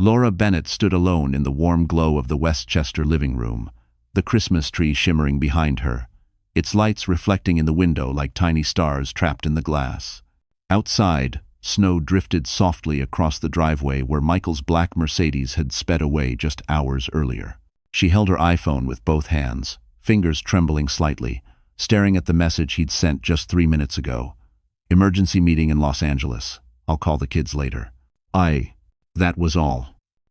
Laura Bennett stood alone in the warm glow of the Westchester living room, the Christmas tree shimmering behind her, its lights reflecting in the window like tiny stars trapped in the glass. Outside, snow drifted softly across the driveway where Michael's black Mercedes had sped away just hours earlier. She held her iPhone with both hands, fingers trembling slightly, staring at the message he'd sent just 3 minutes ago. Emergency meeting in Los Angeles. I'll call the kids later. That was all.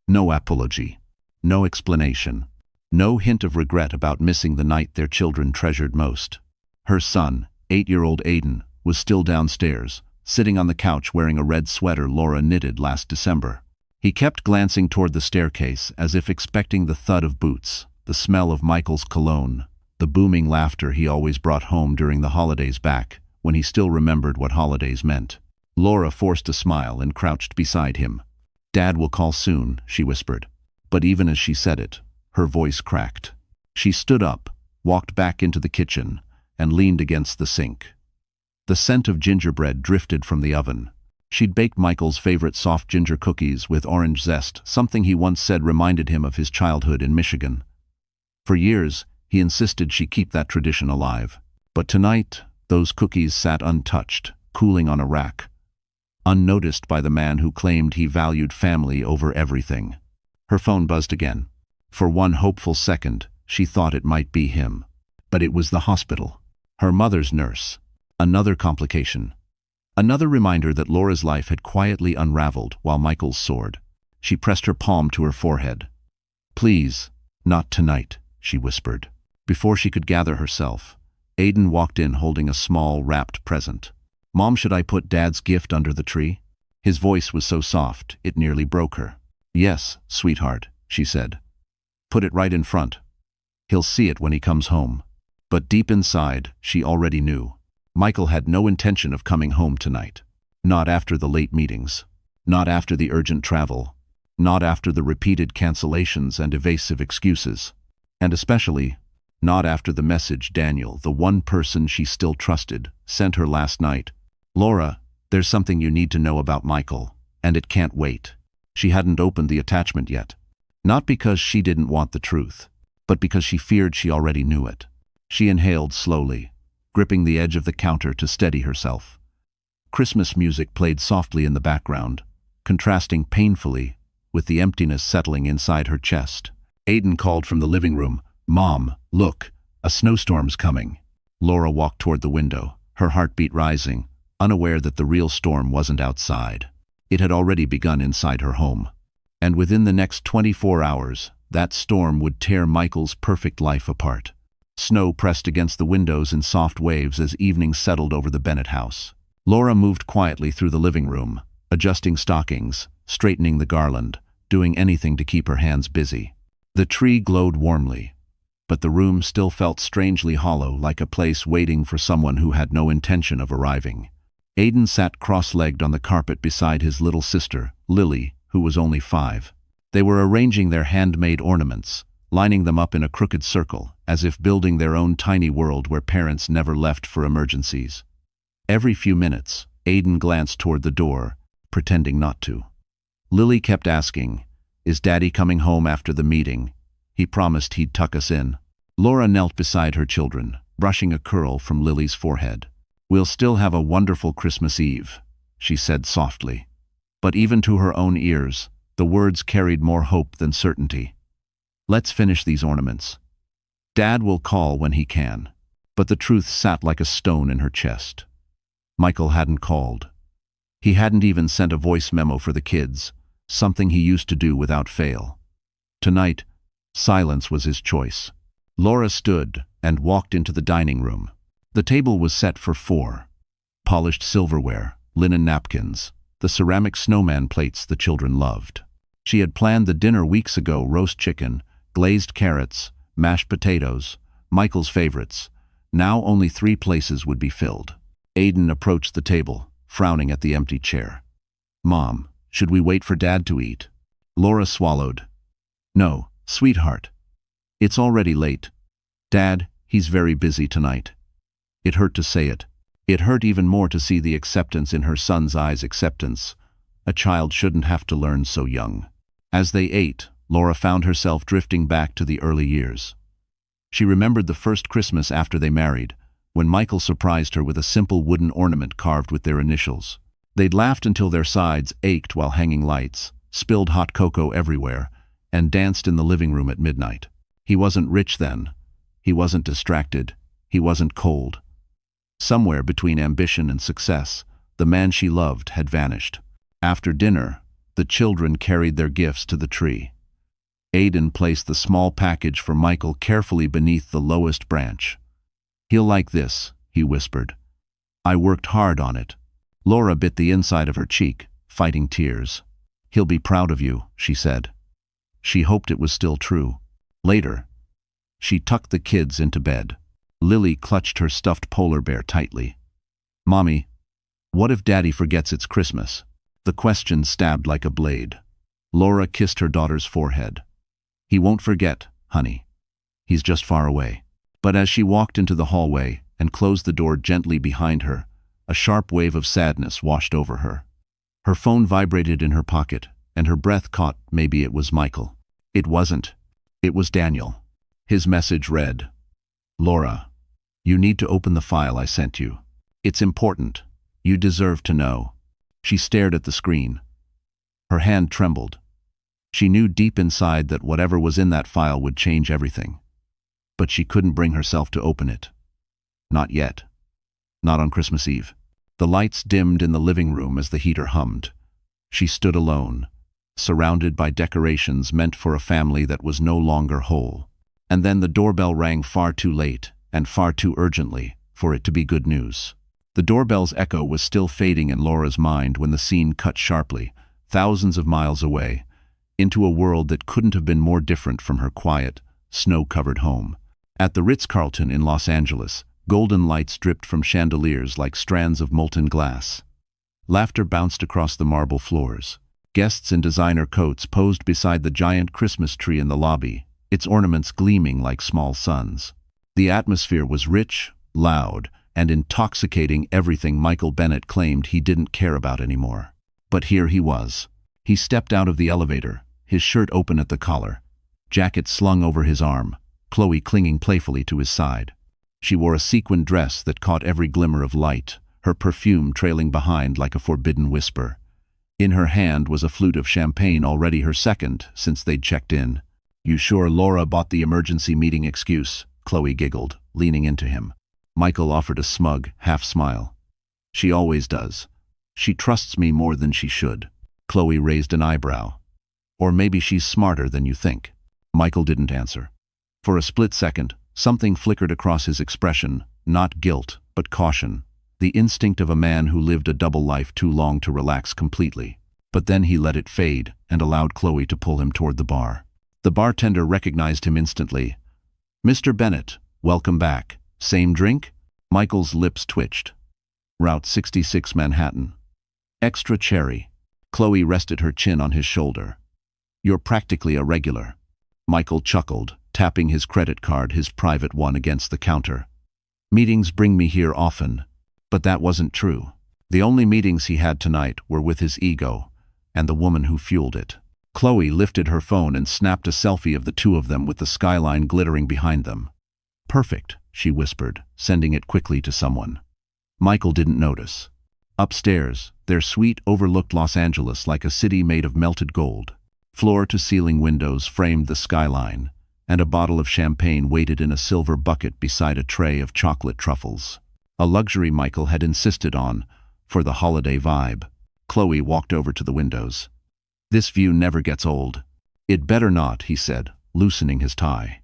No apology. No explanation. No hint of regret about missing the night their children treasured most. Her son, 8-year-old Aiden, was still downstairs, sitting on the couch wearing a red sweater Laura knitted last December. He kept glancing toward the staircase as if expecting the thud of boots, the smell of Michael's cologne, the booming laughter he always brought home during the holidays back, when he still remembered what holidays meant. Laura forced a smile and crouched beside him. "Dad will call soon," she whispered. But even as she said it, her voice cracked. She stood up, walked back into the kitchen, and leaned against the sink. The scent of gingerbread drifted from the oven. She'd baked Michael's favorite soft ginger cookies with orange zest, something he once said reminded him of his childhood in Michigan. For years, he insisted she keep that tradition alive. But tonight, those cookies sat untouched, cooling on a rack, unnoticed by the man who claimed he valued family over everything. Her phone buzzed again. For one hopeful second, she thought it might be him. But it was the hospital. Her mother's nurse. Another complication. Another reminder that Laura's life had quietly unraveled while Michael's soared. She pressed her palm to her forehead. "Please, not tonight," she whispered. Before she could gather herself, Aiden walked in holding a small, wrapped present. "Mom, should I put Dad's gift under the tree?" His voice was so soft, it nearly broke her. "Yes, sweetheart," she said. "Put it right in front. He'll see it when he comes home." But deep inside, she already knew. Michael had no intention of coming home tonight. Not after the late meetings. Not after the urgent travel. Not after the repeated cancellations and evasive excuses. And especially, not after the message Daniel, the one person she still trusted, sent her last night. "Laura, there's something you need to know about Michael, and it can't wait." She hadn't opened the attachment yet. Not because she didn't want the truth, but because she feared she already knew it. She inhaled slowly, gripping the edge of the counter to steady herself. Christmas music played softly in the background, contrasting painfully with the emptiness settling inside her chest. Aiden called from the living room, "Mom, look, a snowstorm's coming." Laura walked toward the window, her heartbeat rising, unaware that the real storm wasn't outside. It had already begun inside her home. And within the next 24 hours, that storm would tear Michael's perfect life apart. Snow pressed against the windows in soft waves as evening settled over the Bennett house. Laura moved quietly through the living room, adjusting stockings, straightening the garland, doing anything to keep her hands busy. The tree glowed warmly, but the room still felt strangely hollow, like a place waiting for someone who had no intention of arriving. Aiden sat cross-legged on the carpet beside his little sister, Lily, who was only 5. They were arranging their handmade ornaments, lining them up in a crooked circle, as if building their own tiny world where parents never left for emergencies. Every few minutes, Aiden glanced toward the door, pretending not to. Lily kept asking, "Is Daddy coming home after the meeting? He promised he'd tuck us in." Laura knelt beside her children, brushing a curl from Lily's forehead. "We'll still have a wonderful Christmas Eve," she said softly. But even to her own ears, the words carried more hope than certainty. "Let's finish these ornaments. Dad will call when he can." But the truth sat like a stone in her chest. Michael hadn't called. He hadn't even sent a voice memo for the kids, something he used to do without fail. Tonight, silence was his choice. Laura stood and walked into the dining room. The table was set for 4. Polished silverware, linen napkins, the ceramic snowman plates the children loved. She had planned the dinner weeks ago: roast chicken, glazed carrots, mashed potatoes, Michael's favorites. Now only 3 places would be filled. Aiden approached the table, frowning at the empty chair. "Mom, should we wait for Dad to eat?" Laura swallowed. "No, sweetheart. It's already late. Dad, he's very busy tonight." It hurt to say it. It hurt even more to see the acceptance in her son's eyes. Acceptance. A child shouldn't have to learn so young. As they ate, Laura found herself drifting back to the early years. She remembered the first Christmas after they married, when Michael surprised her with a simple wooden ornament carved with their initials. They'd laughed until their sides ached while hanging lights, spilled hot cocoa everywhere, and danced in the living room at midnight. He wasn't rich then. He wasn't distracted. He wasn't cold. Somewhere between ambition and success, the man she loved had vanished. After dinner, the children carried their gifts to the tree. Aidan placed the small package for Michael carefully beneath the lowest branch. "He'll like this," he whispered. "I worked hard on it." Laura bit the inside of her cheek, fighting tears. "He'll be proud of you," she said. She hoped it was still true. Later, she tucked the kids into bed. Lily clutched her stuffed polar bear tightly. "Mommy, what if Daddy forgets it's Christmas?" The question stabbed like a blade. Laura kissed her daughter's forehead. "He won't forget, honey. He's just far away." But as she walked into the hallway and closed the door gently behind her, a sharp wave of sadness washed over her. Her phone vibrated in her pocket, and her breath caught maybe it was Michael. It wasn't. It was Daniel. His message read, "Laura, you need to open the file I sent you. It's important. You deserve to know." She stared at the screen. Her hand trembled. She knew deep inside that whatever was in that file would change everything. But she couldn't bring herself to open it. Not yet. Not on Christmas Eve. The lights dimmed in the living room as the heater hummed. She stood alone, surrounded by decorations meant for a family that was no longer whole. And then the doorbell rang far too late and far too urgently for it to be good news. The doorbell's echo was still fading in Laura's mind when the scene cut sharply, thousands of miles away, into a world that couldn't have been more different from her quiet, snow-covered home. At the Ritz-Carlton in Los Angeles, golden lights dripped from chandeliers like strands of molten glass. Laughter bounced across the marble floors. Guests in designer coats posed beside the giant Christmas tree in the lobby, its ornaments gleaming like small suns. The atmosphere was rich, loud, and intoxicating, everything Michael Bennett claimed he didn't care about anymore. But here he was. He stepped out of the elevator, his shirt open at the collar, jacket slung over his arm, Chloe clinging playfully to his side. She wore a sequined dress that caught every glimmer of light, her perfume trailing behind like a forbidden whisper. In her hand was a flute of champagne, already her second since they'd checked in. "You sure Laura bought the emergency meeting excuse?" Chloe giggled, leaning into him. Michael offered a smug, half-smile. "She always does. She trusts me more than she should." Chloe raised an eyebrow. "Or maybe she's smarter than you think." Michael didn't answer. For a split second, something flickered across his expression, not guilt, but caution, the instinct of a man who lived a double life too long to relax completely. But then he let it fade and allowed Chloe to pull him toward the bar. The bartender recognized him instantly. "Mr. Bennett, welcome back. Same drink?" Michael's lips twitched. "Route 66 Manhattan. Extra cherry." Chloe rested her chin on his shoulder. "You're practically a regular." Michael chuckled, tapping his credit card, his private one, against the counter. "Meetings bring me here often." But that wasn't true. The only meetings he had tonight were with his ego and the woman who fueled it. Chloe lifted her phone and snapped a selfie of the two of them with the skyline glittering behind them. "Perfect," she whispered, sending it quickly to someone. Michael didn't notice. Upstairs, their suite overlooked Los Angeles like a city made of melted gold. Floor-to-ceiling windows framed the skyline, and a bottle of champagne waited in a silver bucket beside a tray of chocolate truffles. A luxury Michael had insisted on for the holiday vibe. Chloe walked over to the windows. "This view never gets old." "It better not," he said, loosening his tie.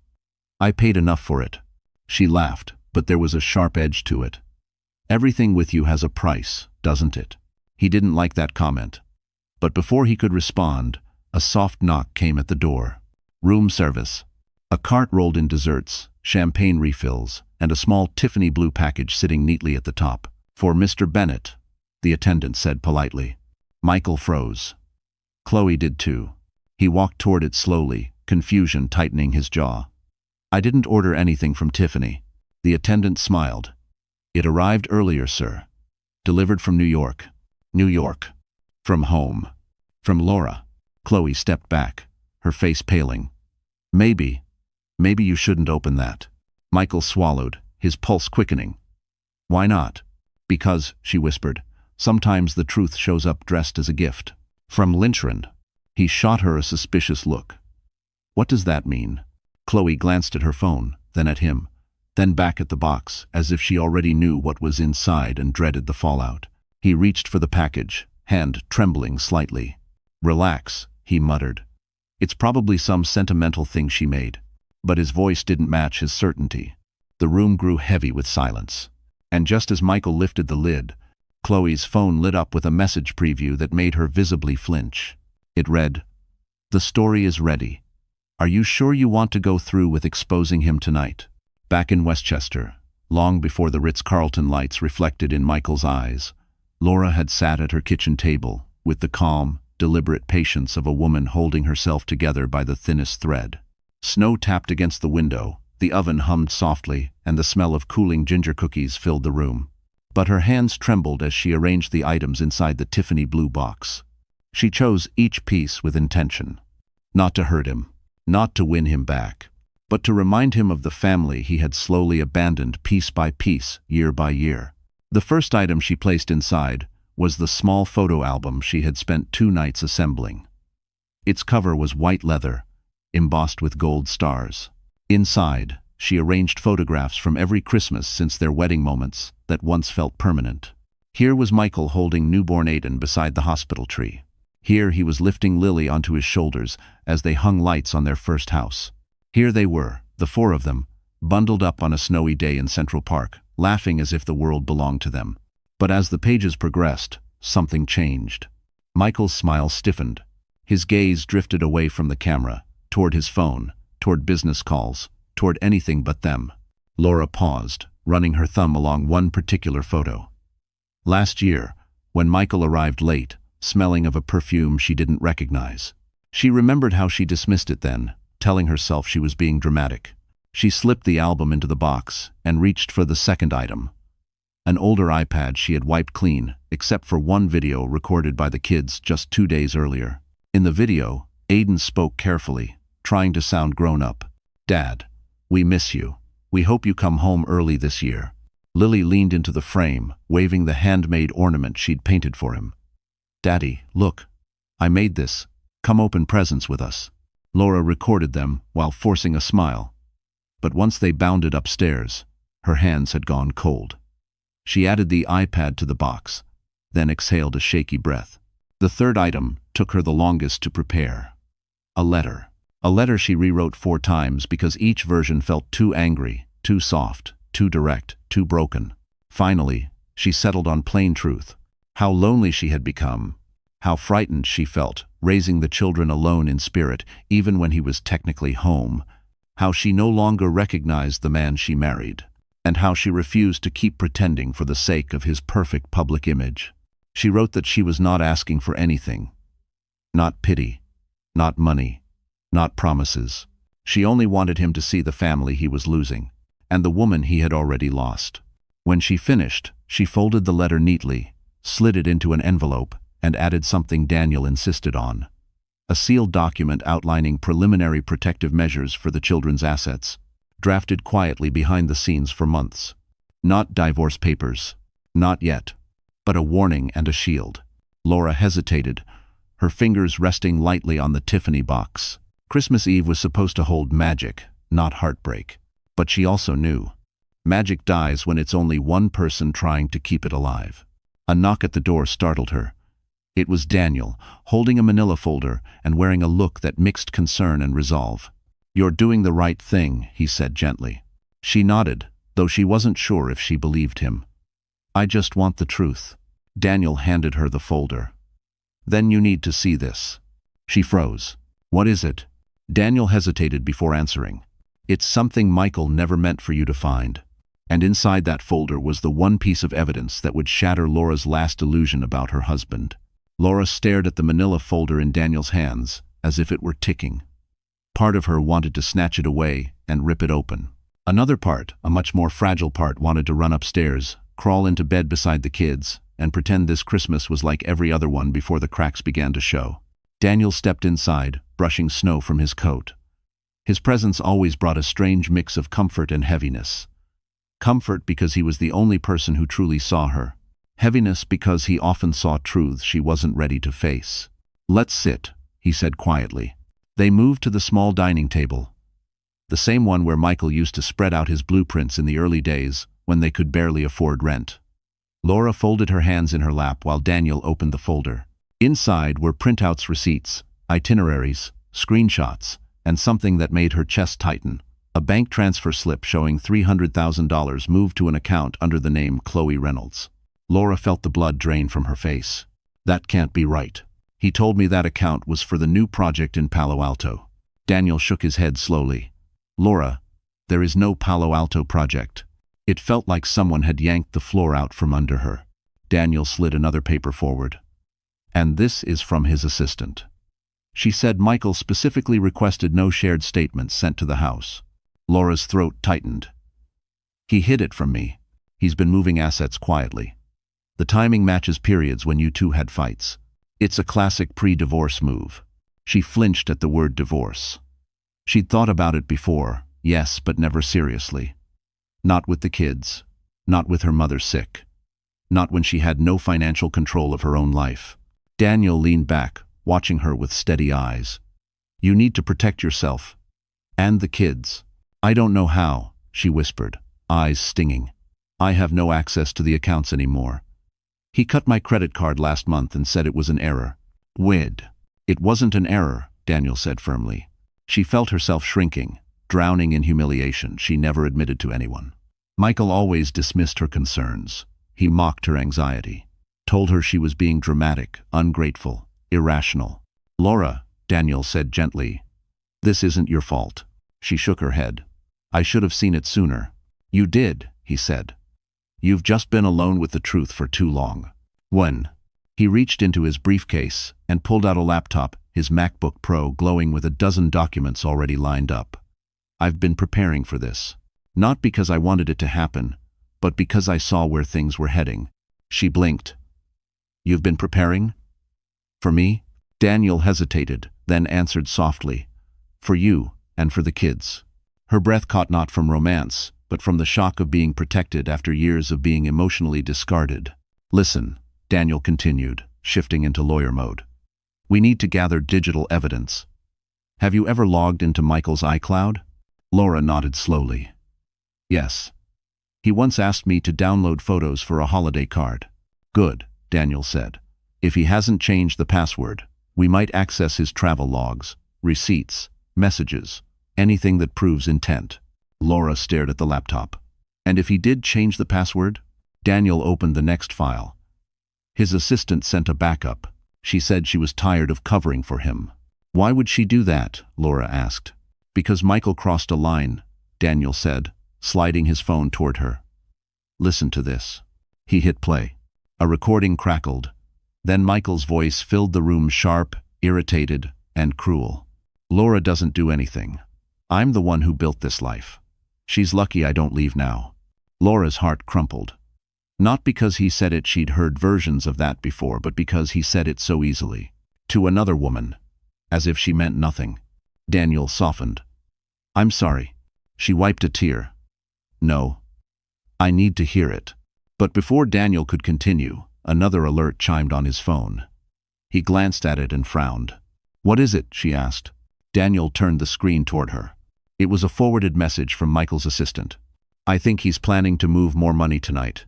"I paid enough for it." She laughed, but there was a sharp edge to it. "Everything with you has a price, doesn't it?" He didn't like that comment. But before he could respond, a soft knock came at the door. "Room service." A cart rolled in desserts, champagne refills, and a small Tiffany blue package sitting neatly at the top. "For Mr. Bennett," the attendant said politely. Michael froze. Chloe did too. He walked toward it slowly, confusion tightening his jaw. "I didn't order anything from Tiffany." The attendant smiled. "It arrived earlier, sir. Delivered from New York." "New York." "From home." "From Laura." Chloe stepped back, her face paling. Maybe you shouldn't open that. Michael swallowed, his pulse quickening. Why not? Because, she whispered, sometimes the truth shows up dressed as a gift. From Lynchron. He shot her a suspicious look. What does that mean? Chloe glanced at her phone, then at him, then back at the box, as if she already knew what was inside and dreaded the fallout. He reached for the package, hand trembling slightly. Relax, he muttered. It's probably some sentimental thing she made. But his voice didn't match his certainty. The room grew heavy with silence. And just as Michael lifted the lid, Chloe's phone lit up with a message preview that made her visibly flinch. It read, "The story is ready. Are you sure you want to go through with exposing him tonight?" Back in Westchester, long before the Ritz-Carlton lights reflected in Michael's eyes, Laura had sat at her kitchen table with the calm, deliberate patience of a woman holding herself together by the thinnest thread. Snow tapped against the window, the oven hummed softly, and the smell of cooling ginger cookies filled the room. But her hands trembled as she arranged the items inside the Tiffany blue box. She chose each piece with intention. Not to hurt him, not to win him back, but to remind him of the family he had slowly abandoned piece by piece, year by year. The first item she placed inside was the small photo album she had spent 2 nights assembling. Its cover was white leather, embossed with gold stars. Inside, she arranged photographs from every Christmas since their wedding moments that once felt permanent. Here was Michael holding newborn Aiden beside the hospital tree. Here he was lifting Lily onto his shoulders as they hung lights on their first house. Here they were, the 4 of them, bundled up on a snowy day in Central Park, laughing as if the world belonged to them. But as the pages progressed, something changed. Michael's smile stiffened. His gaze drifted away from the camera, toward his phone, toward business calls, toward anything but them. Laura paused, running her thumb along one particular photo. Last year, when Michael arrived late, smelling of a perfume she didn't recognize. She remembered how she dismissed it then, telling herself she was being dramatic. She slipped the album into the box and reached for the second item. An older iPad she had wiped clean, except for one video recorded by the kids just 2 days earlier. In the video, Aiden spoke carefully, trying to sound grown up. "Dad, we miss you. We hope you come home early this year." Lily leaned into the frame, waving the handmade ornament she'd painted for him. "Daddy, look. I made this. Come open presents with us." Laura recorded them while forcing a smile. But once they bounded upstairs, her hands had gone cold. She added the iPad to the box, then exhaled a shaky breath. The third item took her the longest to prepare. A letter. A letter she rewrote 4 times because each version felt too angry, too soft, too direct, too broken. Finally, she settled on plain truth. How lonely she had become. How frightened she felt, raising the children alone in spirit, even when he was technically home. How she no longer recognized the man she married. And how she refused to keep pretending for the sake of his perfect public image. She wrote that she was not asking for anything. Not pity. Not money. Not promises. She only wanted him to see the family he was losing, and the woman he had already lost. When she finished, she folded the letter neatly, slid it into an envelope, and added something Daniel insisted on. A sealed document outlining preliminary protective measures for the children's assets, drafted quietly behind the scenes for months. Not divorce papers. Not yet. But a warning and a shield. Laura hesitated, her fingers resting lightly on the Tiffany box. Christmas Eve was supposed to hold magic, not heartbreak. But she also knew. Magic dies when it's only one person trying to keep it alive. A knock at the door startled her. It was Daniel, holding a manila folder and wearing a look that mixed concern and resolve. "You're doing the right thing," he said gently. She nodded, though she wasn't sure if she believed him. "I just want the truth." Daniel handed her the folder. "Then you need to see this." She froze. "What is it?" Daniel hesitated before answering. "It's something Michael never meant for you to find." And inside that folder was the one piece of evidence that would shatter Laura's last illusion about her husband. Laura stared at the manila folder in Daniel's hands, as if it were ticking. Part of her wanted to snatch it away and rip it open. Another part, a much more fragile part, wanted to run upstairs, crawl into bed beside the kids, and pretend this Christmas was like every other one before the cracks began to show. Daniel stepped inside, brushing snow from his coat. His presence always brought a strange mix of comfort and heaviness. Comfort because he was the only person who truly saw her. Heaviness because he often saw truths she wasn't ready to face. "Let's sit," he said quietly. They moved to the small dining table, the same one where Michael used to spread out his blueprints in the early days when they could barely afford rent. Laura folded her hands in her lap while Daniel opened the folder. Inside were printouts, receipts, itineraries, screenshots, and something that made her chest tighten. A bank transfer slip showing $300,000 moved to an account under the name Chloe Reynolds. Laura felt the blood drain from her face. "That can't be right. He told me that account was for the new project in Palo Alto." Daniel shook his head slowly. "Laura, there is no Palo Alto project." It felt like someone had yanked the floor out from under her. Daniel slid another paper forward. "And this is from his assistant. She said Michael specifically requested no shared statements sent to the house." Laura's throat tightened. "He hid it from me. He's been moving assets quietly. The timing matches periods when you two had fights. It's a classic pre-divorce move." She flinched at the word divorce. She'd thought about it before, yes, but never seriously. Not with the kids. Not with her mother sick. Not when she had no financial control of her own life. Daniel leaned back, watching her with steady eyes. "You need to protect yourself. And the kids." "I don't know how," she whispered, eyes stinging. "I have no access to the accounts anymore. He cut my credit card last month and said it was an error." "Wid." "It wasn't an error," Daniel said firmly. She felt herself shrinking, drowning in humiliation she never admitted to anyone. Michael always dismissed her concerns. He mocked her anxiety, told her she was being dramatic, ungrateful, irrational. "Laura," Daniel said gently, "this isn't your fault." She shook her head. "I should have seen it sooner." "You did," he said. "You've just been alone with the truth for too long." "When?" He reached into his briefcase and pulled out a laptop, his MacBook Pro glowing with a dozen documents already lined up. "I've been preparing for this. Not because I wanted it to happen, but because I saw where things were heading." She blinked. "You've been preparing? For me?" Daniel hesitated, then answered softly. "For you, and for the kids." Her breath caught not from romance, but from the shock of being protected after years of being emotionally discarded. "Listen," Daniel continued, shifting into lawyer mode. "We need to gather digital evidence. Have you ever logged into Michael's iCloud?" Laura nodded slowly. "Yes. He once asked me to download photos for a holiday card." "Good," Daniel said. "If he hasn't changed the password, we might access his travel logs, receipts, messages, anything that proves intent." Laura stared at the laptop. "And if he did change the password?" Daniel opened the next file. His assistant sent a backup. She said she was tired of covering for him. "Why would she do that?" Laura asked. "Because Michael crossed a line," Daniel said, sliding his phone toward her. "Listen to this." He hit play. A recording crackled. Then Michael's voice filled the room, sharp, irritated, and cruel. "Laura doesn't do anything. I'm the one who built this life. She's lucky I don't leave now." Laura's heart crumpled. Not because he said it, she'd heard versions of that before, but because he said it so easily. To another woman. As if she meant nothing. Daniel softened. "I'm sorry." She wiped a tear. "No. I need to hear it." But before Daniel could continue, another alert chimed on his phone. He glanced at it and frowned. "What is it?" she asked. Daniel turned the screen toward her. It was a forwarded message from Michael's assistant. "I think he's planning to move more money tonight.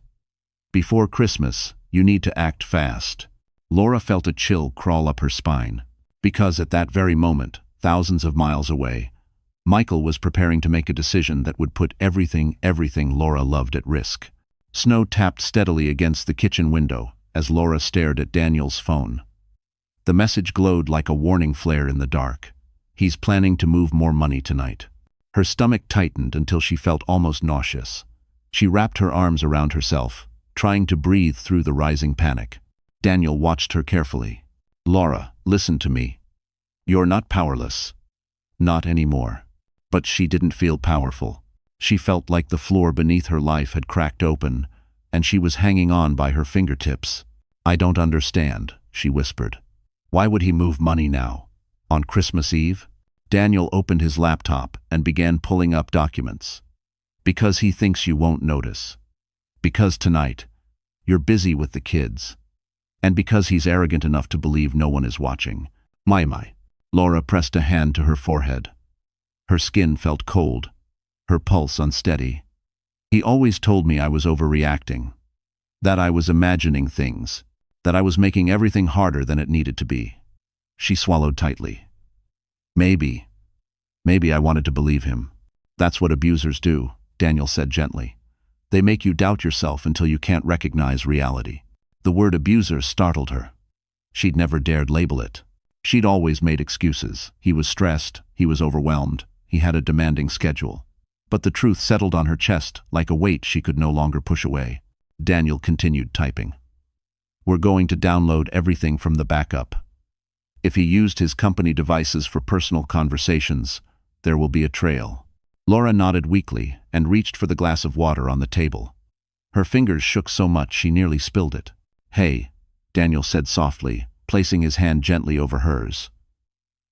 Before Christmas, you need to act fast." Laura felt a chill crawl up her spine. Because at that very moment, thousands of miles away, Michael was preparing to make a decision that would put everything Laura loved at risk. Snow tapped steadily against the kitchen window as Laura stared at Daniel's phone. The message glowed like a warning flare in the dark. "He's planning to move more money tonight." Her stomach tightened until she felt almost nauseous. She wrapped her arms around herself, trying to breathe through the rising panic. Daniel watched her carefully. "Laura, listen to me. You're not powerless. Not anymore." But she didn't feel powerful. She felt like the floor beneath her life had cracked open, and she was hanging on by her fingertips. "I don't understand," she whispered. Why would he move money now? On Christmas Eve? Daniel opened his laptop and began pulling up documents. Because he thinks you won't notice. Because tonight, you're busy with the kids. And because he's arrogant enough to believe no one is watching. My. Laura pressed a hand to her forehead. Her skin felt cold, her pulse unsteady. He always told me I was overreacting. That I was imagining things. That I was making everything harder than it needed to be. She swallowed tightly. Maybe I wanted to believe him. That's what abusers do, Daniel said gently. They make you doubt yourself until you can't recognize reality. The word abuser startled her. She'd never dared label it. She'd always made excuses. He was stressed, he was overwhelmed, he had a demanding schedule. But the truth settled on her chest like a weight she could no longer push away. Daniel continued typing. We're going to download everything from the backup. If he used his company devices for personal conversations, there will be a trail. Laura nodded weakly and reached for the glass of water on the table. Her fingers shook so much she nearly spilled it. Hey, Daniel said softly, placing his hand gently over hers.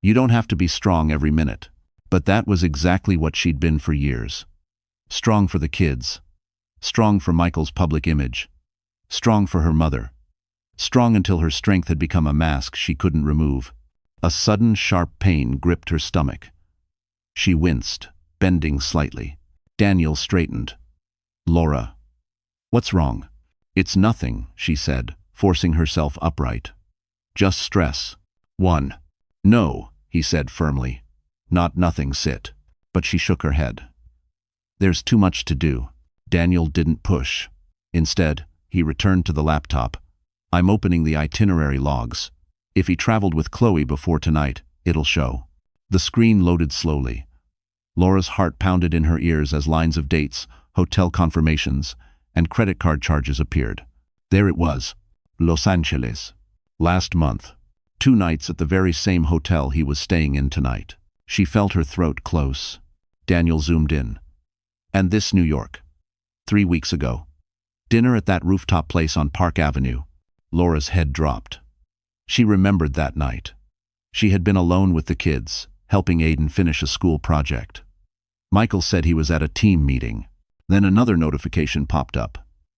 You don't have to be strong every minute. But that was exactly what she'd been for years. Strong for the kids. Strong for Michael's public image. Strong for her mother. Strong until her strength had become a mask she couldn't remove. A sudden, sharp pain gripped her stomach. She winced, bending slightly. Daniel straightened. Laura. What's wrong? It's nothing, she said, forcing herself upright. Just stress. 1. No, he said firmly. Not nothing, sit. But she shook her head. There's too much to do. Daniel didn't push. Instead, he returned to the laptop. I'm opening the itinerary logs. If he traveled with Chloe before tonight, it'll show. The screen loaded slowly. Laura's heart pounded in her ears as lines of dates, hotel confirmations, and credit card charges appeared. There it was. Los Angeles. Last month. 2 nights at the very same hotel he was staying in tonight. She felt her throat close. Daniel zoomed in. And this New York. 3 weeks ago. Dinner at that rooftop place on Park Avenue. Laura's head dropped. She remembered that night. She had been alone with the kids, helping Aiden finish a school project. Michael said he was at a team meeting. Then another notification popped up.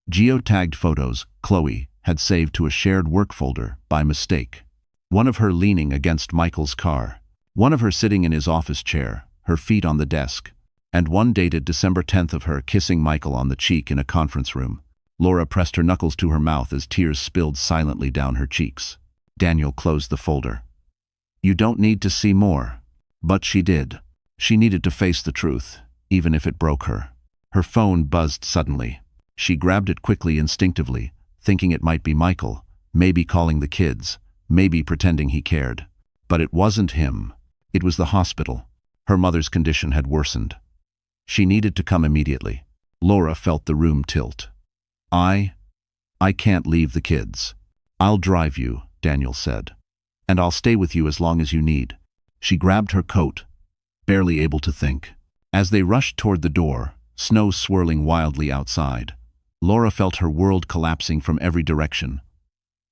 Geotagged photos Chloe had saved to a shared work folder by mistake. One of her leaning against Michael's car. One of her sitting in his office chair, her feet on the desk. And one dated December 10th of her kissing Michael on the cheek in a conference room. Laura pressed her knuckles to her mouth as tears spilled silently down her cheeks. Daniel closed the folder. You don't need to see more. But she did. She needed to face the truth, even if it broke her. Her phone buzzed suddenly. She grabbed it quickly, instinctively, thinking it might be Michael, maybe calling the kids, maybe pretending he cared. But it wasn't him. It was the hospital. Her mother's condition had worsened. She needed to come immediately. Laura felt the room tilt. I can't leave the kids. I'll drive you, Daniel said. And I'll stay with you as long as you need. She grabbed her coat, barely able to think. As they rushed toward the door, snow swirling wildly outside, Laura felt her world collapsing from every direction.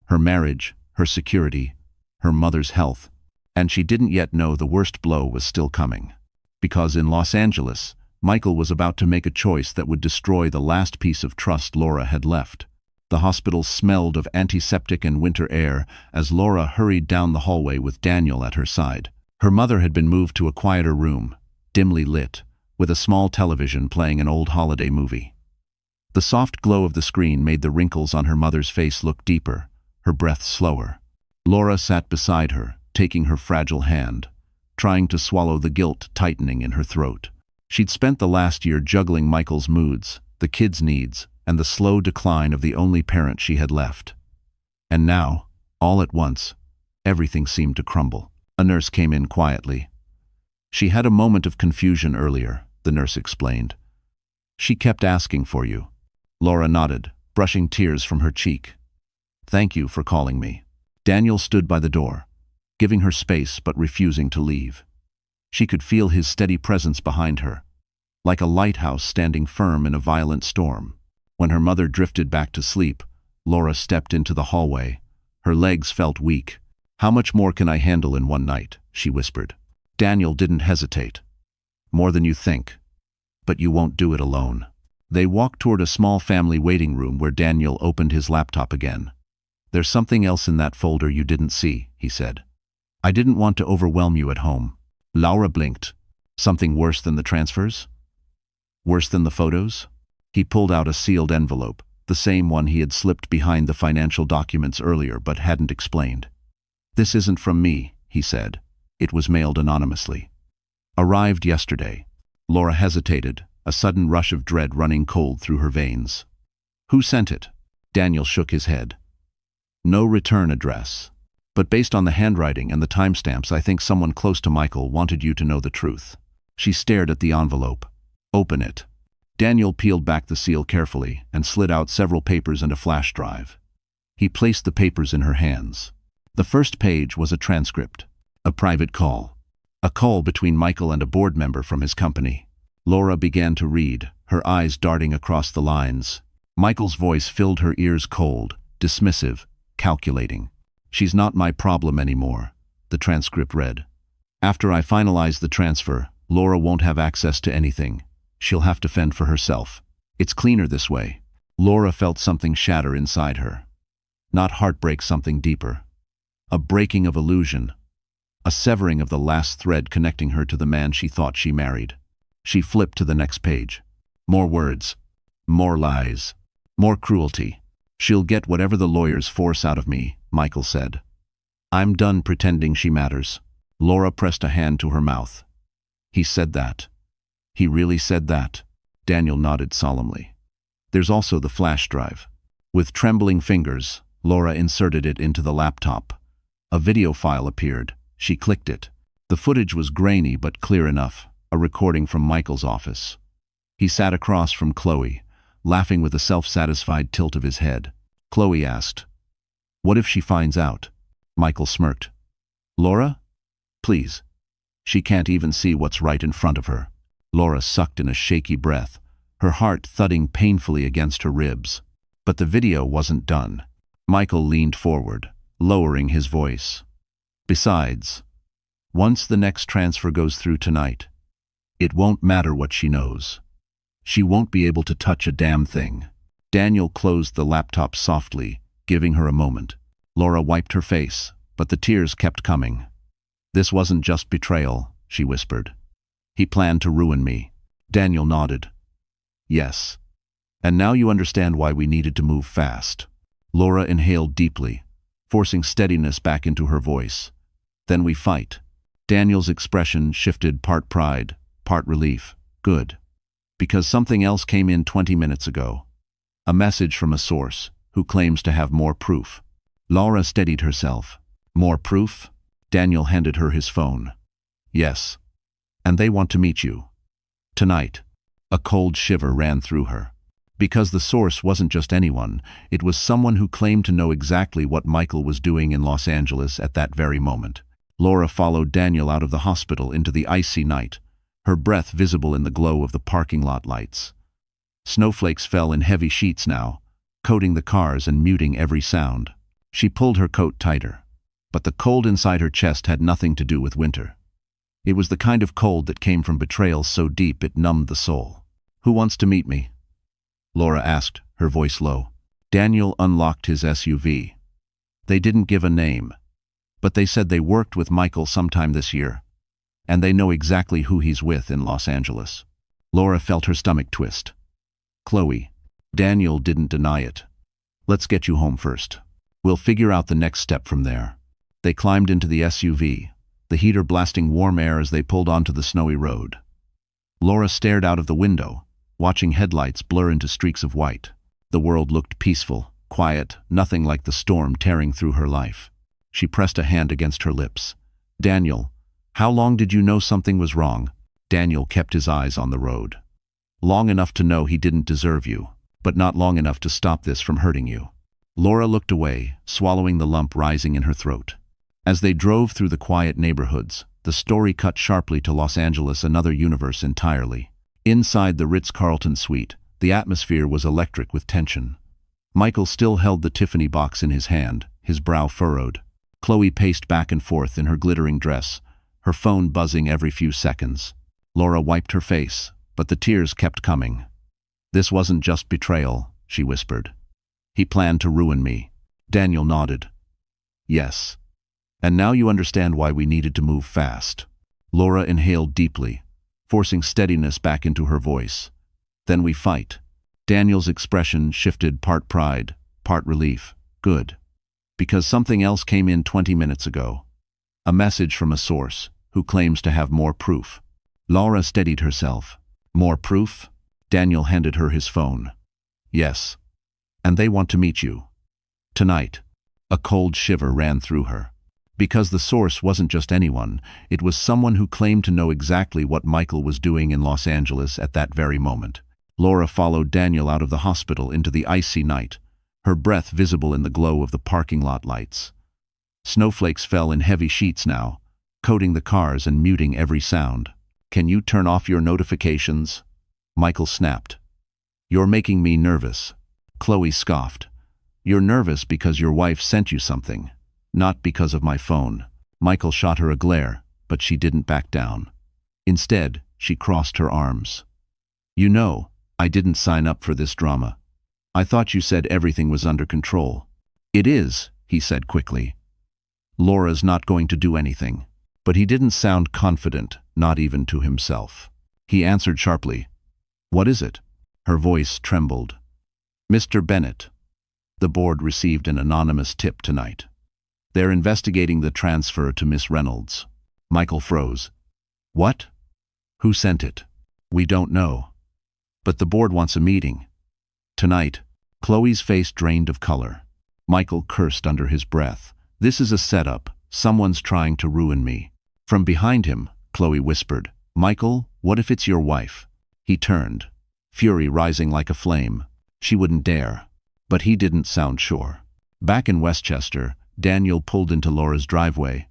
Her marriage, her security, her mother's health. And she didn't yet know the worst blow was still coming. Because in Los Angeles, Michael was about to make a choice that would destroy the last piece of trust Laura had left. The hospital smelled of antiseptic and winter air as Laura hurried down the hallway with Daniel at her side. Her mother had been moved to a quieter room, dimly lit, with a small television playing an old holiday movie. The soft glow of the screen made the wrinkles on her mother's face look deeper, her breath slower. Laura sat beside her, taking her fragile hand, trying to swallow the guilt tightening in her throat. She'd spent the last year juggling Michael's moods, the kids' needs, and the slow decline of the only parent she had left. And now, all at once, everything seemed to crumble. A nurse came in quietly. She had a moment of confusion earlier, the nurse explained. She kept asking for you. Laura nodded, brushing tears from her cheek. Thank you for calling me. Daniel stood by the door, giving her space but refusing to leave. She could feel his steady presence behind her, like a lighthouse standing firm in a violent storm. When her mother drifted back to sleep, Laura stepped into the hallway. Her legs felt weak, How much more can I handle in one night? She whispered. Daniel didn't hesitate. More than you think. But you won't do it alone. They walked toward a small family waiting room where Daniel opened his laptop again. There's something else in that folder you didn't see, he said. I didn't want to overwhelm you at home. Laura blinked. Something worse than the transfers? Worse than the photos? He pulled out a sealed envelope, the same one he had slipped behind the financial documents earlier but hadn't explained. This isn't from me, he said. It was mailed anonymously. Arrived yesterday. Laura hesitated, a sudden rush of dread running cold through her veins. Who sent it? Daniel shook his head. No return address. But based on the handwriting and the timestamps, I think someone close to Michael wanted you to know the truth. She stared at the envelope. Open it. Daniel peeled back the seal carefully and slid out several papers and a flash drive. He placed the papers in her hands. The first page was a transcript. A private call. A call between Michael and a board member from his company. Laura began to read, her eyes darting across the lines. Michael's voice filled her ears cold, dismissive, calculating. She's not my problem anymore, the transcript read. After I finalize the transfer, Laura won't have access to anything. She'll have to fend for herself. It's cleaner this way. Laura felt something shatter inside her. Not heartbreak, something deeper. A breaking of illusion. A severing of the last thread connecting her to the man she thought she married. She flipped to the next page. More words. More lies. More cruelty. She'll get whatever the lawyers force out of me, Michael said. I'm done pretending she matters. Laura pressed a hand to her mouth. He said that. He really said that. Daniel nodded solemnly. There's also the flash drive. With trembling fingers, Laura inserted it into the laptop. A video file appeared. She clicked it. The footage was grainy but clear enough, a recording from Michael's office. He sat across from Chloe, laughing with a self-satisfied tilt of his head. Chloe asked, "What if she finds out?" Michael smirked. "Laura? Please. She can't even see what's right in front of her." Laura sucked in a shaky breath, her heart thudding painfully against her ribs. But the video wasn't done. Michael leaned forward, lowering his voice. Besides, once the next transfer goes through tonight, it won't matter what she knows. She won't be able to touch a damn thing. Daniel closed the laptop softly, giving her a moment. Laura wiped her face, but the tears kept coming. This wasn't just betrayal, she whispered. He planned to ruin me. Daniel nodded. Yes. And now you understand why we needed to move fast. Laura inhaled deeply, forcing steadiness back into her voice. Then we fight. Daniel's expression shifted, part pride, part relief. Good. Because something else came in 20 minutes ago. A message from a source who claims to have more proof. Laura steadied herself. More proof? Daniel handed her his phone. Yes. And they want to meet you. Tonight. A cold shiver ran through her. Because the source wasn't just anyone, it was someone who claimed to know exactly what Michael was doing in Los Angeles at that very moment. Laura followed Daniel out of the hospital into the icy night, her breath visible in the glow of the parking lot lights. Snowflakes fell in heavy sheets now, coating the cars and muting every sound. She pulled her coat tighter. But the cold inside her chest had nothing to do with winter. It was the kind of cold that came from betrayal so deep it numbed the soul. Who wants to meet me? Laura asked, her voice low. Daniel unlocked his SUV. They didn't give a name, but they said they worked with Michael sometime this year, and they know exactly who he's with in Los Angeles. Laura felt her stomach twist. Chloe. Daniel didn't deny it. Let's get you home first. We'll figure out the next step from there. They climbed into the SUV, the heater blasting warm air as they pulled onto the snowy road. Laura stared out of the window, watching headlights blur into streaks of white. The world looked peaceful, quiet, nothing like the storm tearing through her life. She pressed a hand against her lips. Daniel, how long did you know something was wrong? Daniel kept his eyes on the road. Long enough to know he didn't deserve you, but not long enough to stop this from hurting you. Laura looked away, swallowing the lump rising in her throat. As they drove through the quiet neighborhoods, the story cut sharply to Los Angeles, another universe entirely. Inside the Ritz-Carlton suite, the atmosphere was electric with tension. Michael still held the Tiffany box in his hand, his brow furrowed. Chloe paced back and forth in her glittering dress, her phone buzzing every few seconds. Laura wiped her face, but the tears kept coming. "This wasn't just betrayal," she whispered. "He planned to ruin me." Daniel nodded. "Yes. And now you understand why we needed to move fast." Laura inhaled deeply, forcing steadiness back into her voice. "Then we fight." Daniel's expression shifted, part pride, part relief. "Good. Because something else came in 20 minutes ago. A message from a source who claims to have more proof." Laura steadied herself. "More proof?" Daniel handed her his phone. "Yes. And they want to meet you. Tonight." A cold shiver ran through her. Because the source wasn't just anyone, it was someone who claimed to know exactly what Michael was doing in Los Angeles at that very moment. Laura followed Daniel out of the hospital into the icy night, her breath visible in the glow of the parking lot lights. Snowflakes fell in heavy sheets now, coating the cars and muting every sound. "Can you turn off your notifications?" Michael snapped. "You're making me nervous." Chloe scoffed. "You're nervous because your wife sent you something, not because of my phone." Michael shot her a glare, but she didn't back down. Instead, she crossed her arms. "You know, I didn't sign up for this drama. I thought you said everything was under control." "It is," he said quickly. "Laura's not going to do anything." But he didn't sound confident, not even to himself. He answered sharply. "What is it?" Her voice trembled. "Mr. Bennett. The board received an anonymous tip tonight. They're investigating the transfer to Miss Reynolds." Michael froze. "What? Who sent it?" "We don't know. But the board wants a meeting. Tonight." Chloe's face drained of color. Michael cursed under his breath. "This is a setup. Someone's trying to ruin me." From behind him, Chloe whispered, "Michael, what if it's your wife?" He turned, fury rising like a flame. She wouldn't dare. But he didn't sound sure. Back in Westchester, Daniel pulled into Laura's driveway.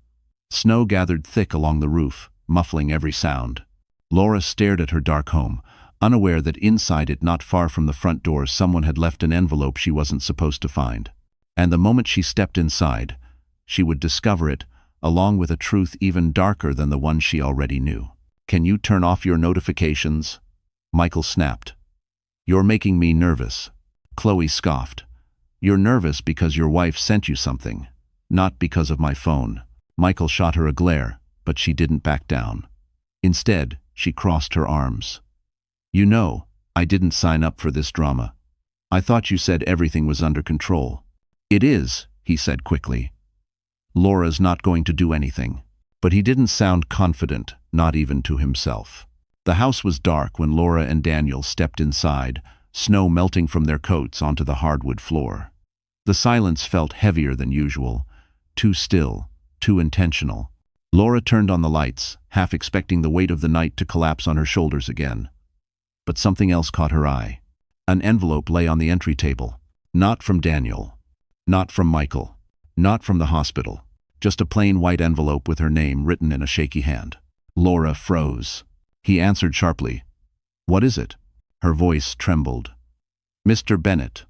Snow gathered thick along the roof, muffling every sound. Laura stared at her dark home, unaware that inside it, not far from the front door, someone had left an envelope she wasn't supposed to find. And the moment she stepped inside, she would discover it, along with a truth even darker than the one she already knew. "Can you turn off your notifications?" Michael snapped. "You're making me nervous." Chloe scoffed. "You're nervous because your wife sent you something, not because of my phone." Michael shot her a glare, but she didn't back down. Instead, she crossed her arms. "You know, I didn't sign up for this drama. I thought you said everything was under control." "It is," he said quickly. "Laura's not going to do anything." But he didn't sound confident, not even to himself. The house was dark when Laura and Daniel stepped inside, snow melting from their coats onto the hardwood floor. The silence felt heavier than usual, too still, too intentional. Laura turned on the lights, half expecting the weight of the night to collapse on her shoulders again. But something else caught her eye. An envelope lay on the entry table. Not from Daniel. Not from Michael. Not from the hospital. Just a plain white envelope with her name written in a shaky hand. Laura froze. He answered sharply. "What is it?" Her voice trembled. "Mr. Bennett.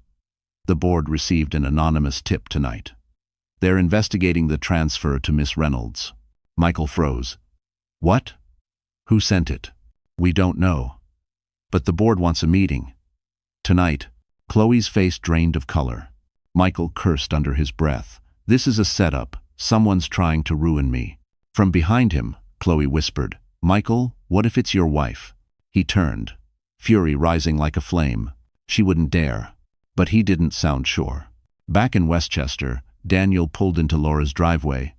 The board received an anonymous tip tonight. They're investigating the transfer to Miss Reynolds." Michael froze. "What? Who sent it?" "We don't know. But the board wants a meeting. Tonight." Chloe's face drained of color. Michael cursed under his breath. "This is a setup. Someone's trying to ruin me." From behind him, Chloe whispered, "Michael, what if it's your wife?" He turned, fury rising like a flame. She wouldn't dare. But he didn't sound sure. Back in Westchester, Daniel pulled into Laura's driveway.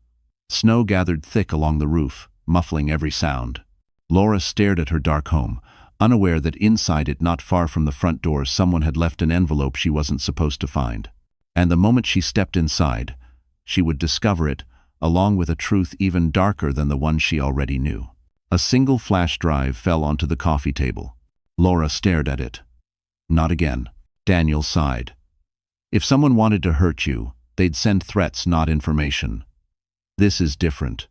Snow gathered thick along the roof, muffling every sound. Laura stared at her dark home, unaware that inside it, not far from the front door, someone had left an envelope she wasn't supposed to find. And the moment she stepped inside, she would discover it, along with a truth even darker than the one she already knew. A single flash drive fell onto the coffee table. Laura stared at it. "Not again." Daniel sighed. "If someone wanted to hurt you, they'd send threats, not information. This is different.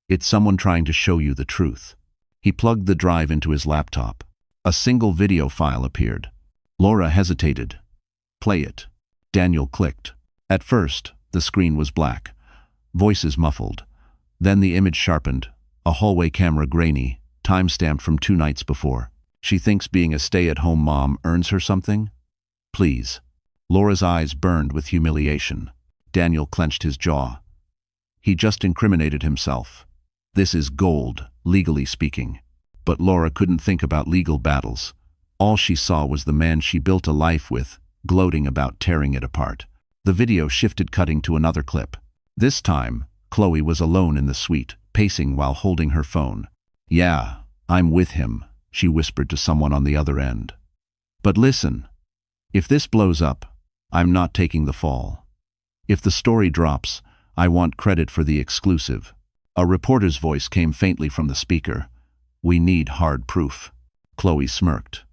It's someone trying to show you the truth." He plugged the drive into his laptop. A single video file appeared. Laura hesitated. "Play it." Daniel clicked. At first, the screen was black. voices muffled. Then the image sharpened, a hallway camera grainy, time-stamped from 2 nights before. She thinks being a stay-at-home mom earns her something? Please. Laura's eyes burned with humiliation. Daniel clenched his jaw. He just incriminated himself. This is gold, legally speaking. But Laura couldn't think about legal battles. All she saw was the man she built a life with, gloating about tearing it apart. The video shifted, cutting to another clip. This time, Chloe was alone in the suite, pacing while holding her phone. "Yeah, I'm with him," she whispered to someone on the other end. "But listen, if this blows up, I'm not taking the fall. If the story drops, I want credit for the exclusive." A reporter's voice came faintly from the speaker. "We need hard proof." Chloe smirked.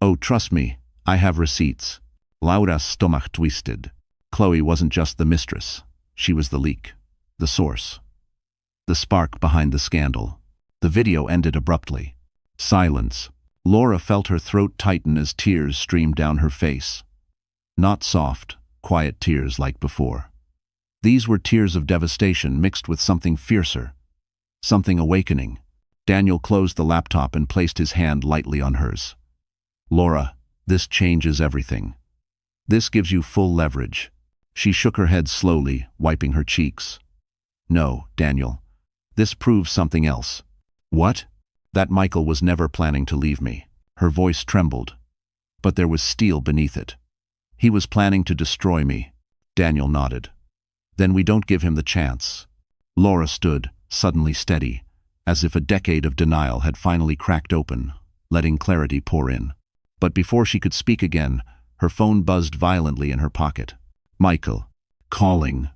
"Oh, trust me, I have receipts." Laura's stomach twisted. Chloe wasn't just the mistress. She was the leak, the source, the spark behind the scandal. The video ended abruptly. Silence. Laura felt her throat tighten as tears streamed down her face. Not soft, quiet tears like before. These were tears of devastation mixed with something fiercer, something awakening. Daniel closed the laptop and placed his hand lightly on hers. "Laura, this changes everything. This gives you full leverage." She shook her head slowly, wiping her cheeks. "No, Daniel. This proves something else." "What?" "That Michael was never planning to leave me." Her voice trembled, but there was steel beneath it. "He was planning to destroy me." Daniel nodded. "Then we don't give him the chance." Laura stood, suddenly steady, as if a decade of denial had finally cracked open, letting clarity pour in. But before she could speak again, her phone buzzed violently in her pocket. "Michael. Calling.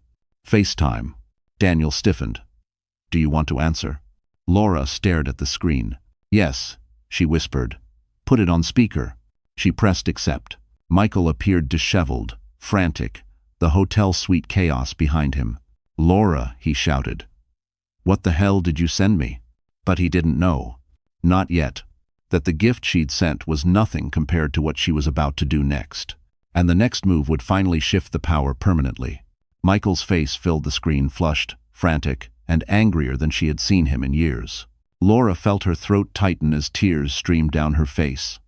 FaceTime." Daniel stiffened. "Do you want to answer?" Laura stared at the screen. "Yes," she whispered. "Put it on speaker." She pressed accept. Michael appeared disheveled, frantic, the hotel suite chaos behind him. "Laura," he shouted. "What the hell did you send me?" But he didn't know, not yet, that the gift she'd sent was nothing compared to what she was about to do next. And the next move would finally shift the power permanently. Michael's face filled the screen, flushed, frantic, and angrier than she had seen him in years. Laura felt her throat tighten as tears streamed down her face.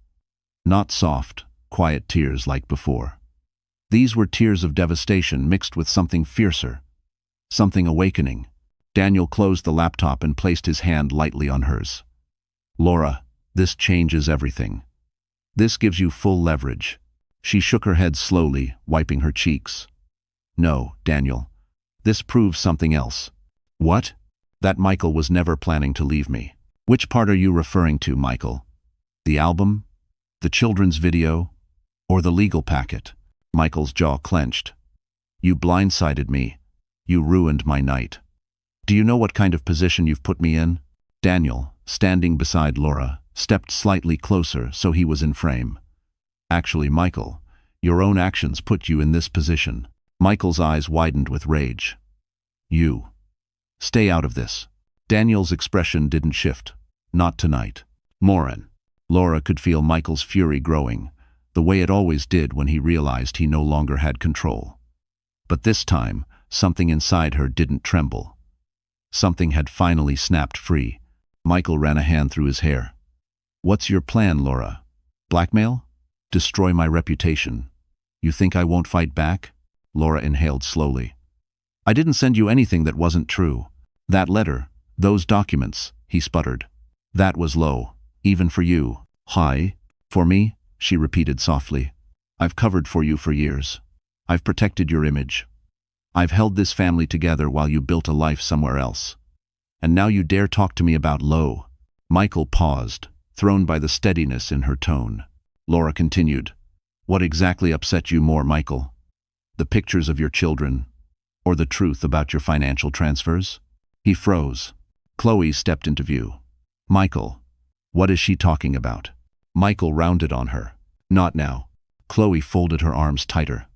Not soft, quiet tears like before. These were tears of devastation mixed with something fiercer, something awakening. Daniel closed the laptop and placed his hand lightly on hers. "Laura, this changes everything. This gives you full leverage." She shook her head slowly, wiping her cheeks. "No, Daniel. This proves something else." "What?" "That Michael was never planning to leave me." "Which part are you referring to, Michael? The album? The children's video? Or the legal packet?" Michael's jaw clenched. "You blindsided me. You ruined my night. Do you know what kind of position you've put me in?" Daniel, standing beside Laura, stepped slightly closer so he was in frame. "Actually, Michael, your own actions put you in this position." Michael's eyes widened with rage. "You. Stay out of this." Daniel's expression didn't shift. Not tonight. "Morin." Laura could feel Michael's fury growing, the way it always did when he realized he no longer had control. But this time, something inside her didn't tremble. Something had finally snapped free. Michael ran a hand through his hair. "What's your plan, Laura? Blackmail? Destroy my reputation? You think I won't fight back?" Laura inhaled slowly. "I didn't send you anything that wasn't true. That letter, those documents," he sputtered. "That was low, even for you." "High? For me?" she repeated softly. "I've covered for you for years. I've protected your image. I've held this family together while you built a life somewhere else. And now you dare talk to me about low." Michael paused, thrown by the steadiness in her tone. Laura continued. "What exactly upset you more, Michael? The pictures of your children, or the truth about your financial transfers?" He froze. Chloe stepped into view. "Michael, what is she talking about?" Michael rounded on her. "Not now." Chloe folded her arms tighter.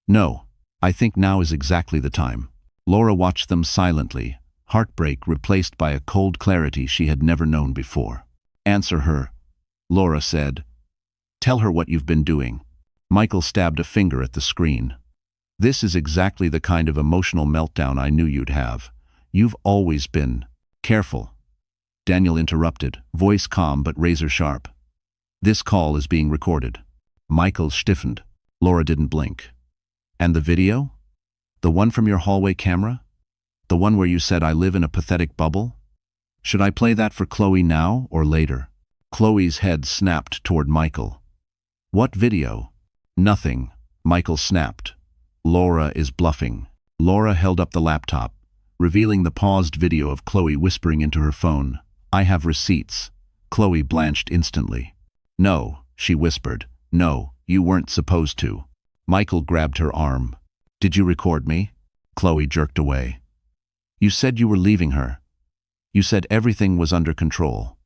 "No, I think now is exactly the time." Laura watched them silently, heartbreak replaced by a cold clarity she had never known before. "Answer her," Laura said. "Tell her what you've been doing." Michael stabbed a finger at the screen. This is exactly the kind of emotional meltdown I knew you'd have. You've always been careful. Daniel interrupted, voice calm but razor sharp. This call is being recorded. Michael stiffened. Laura didn't blink. And the video? The one from your hallway camera? The one where you said I live in a pathetic bubble? Should I play that for Chloe now or later? Chloe's head snapped toward Michael. What video? Nothing, Michael snapped. Laura is bluffing. Laura held up the laptop, revealing the paused video of Chloe whispering into her phone. I have receipts. Chloe blanched instantly. No, she whispered. No, you weren't supposed to. Michael grabbed her arm. Did you record me? Chloe jerked away. You said you were leaving her. You said everything was under control.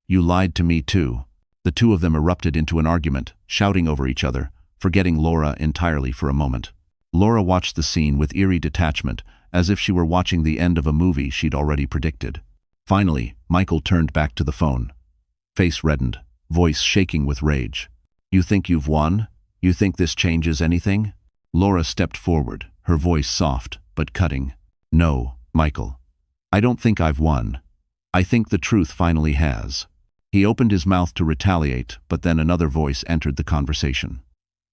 You lied to me too. The two of them erupted into an argument, shouting over each other, forgetting Laura entirely for a moment. Laura watched the scene with eerie detachment, as if she were watching the end of a movie she'd already predicted. Finally, Michael turned back to the phone. Face reddened, voice shaking with rage. You think you've won? You think this changes anything? Laura stepped forward, her voice soft, but cutting. No, Michael. I don't think I've won. I think the truth finally has. He opened his mouth to retaliate, but then another voice entered the conversation.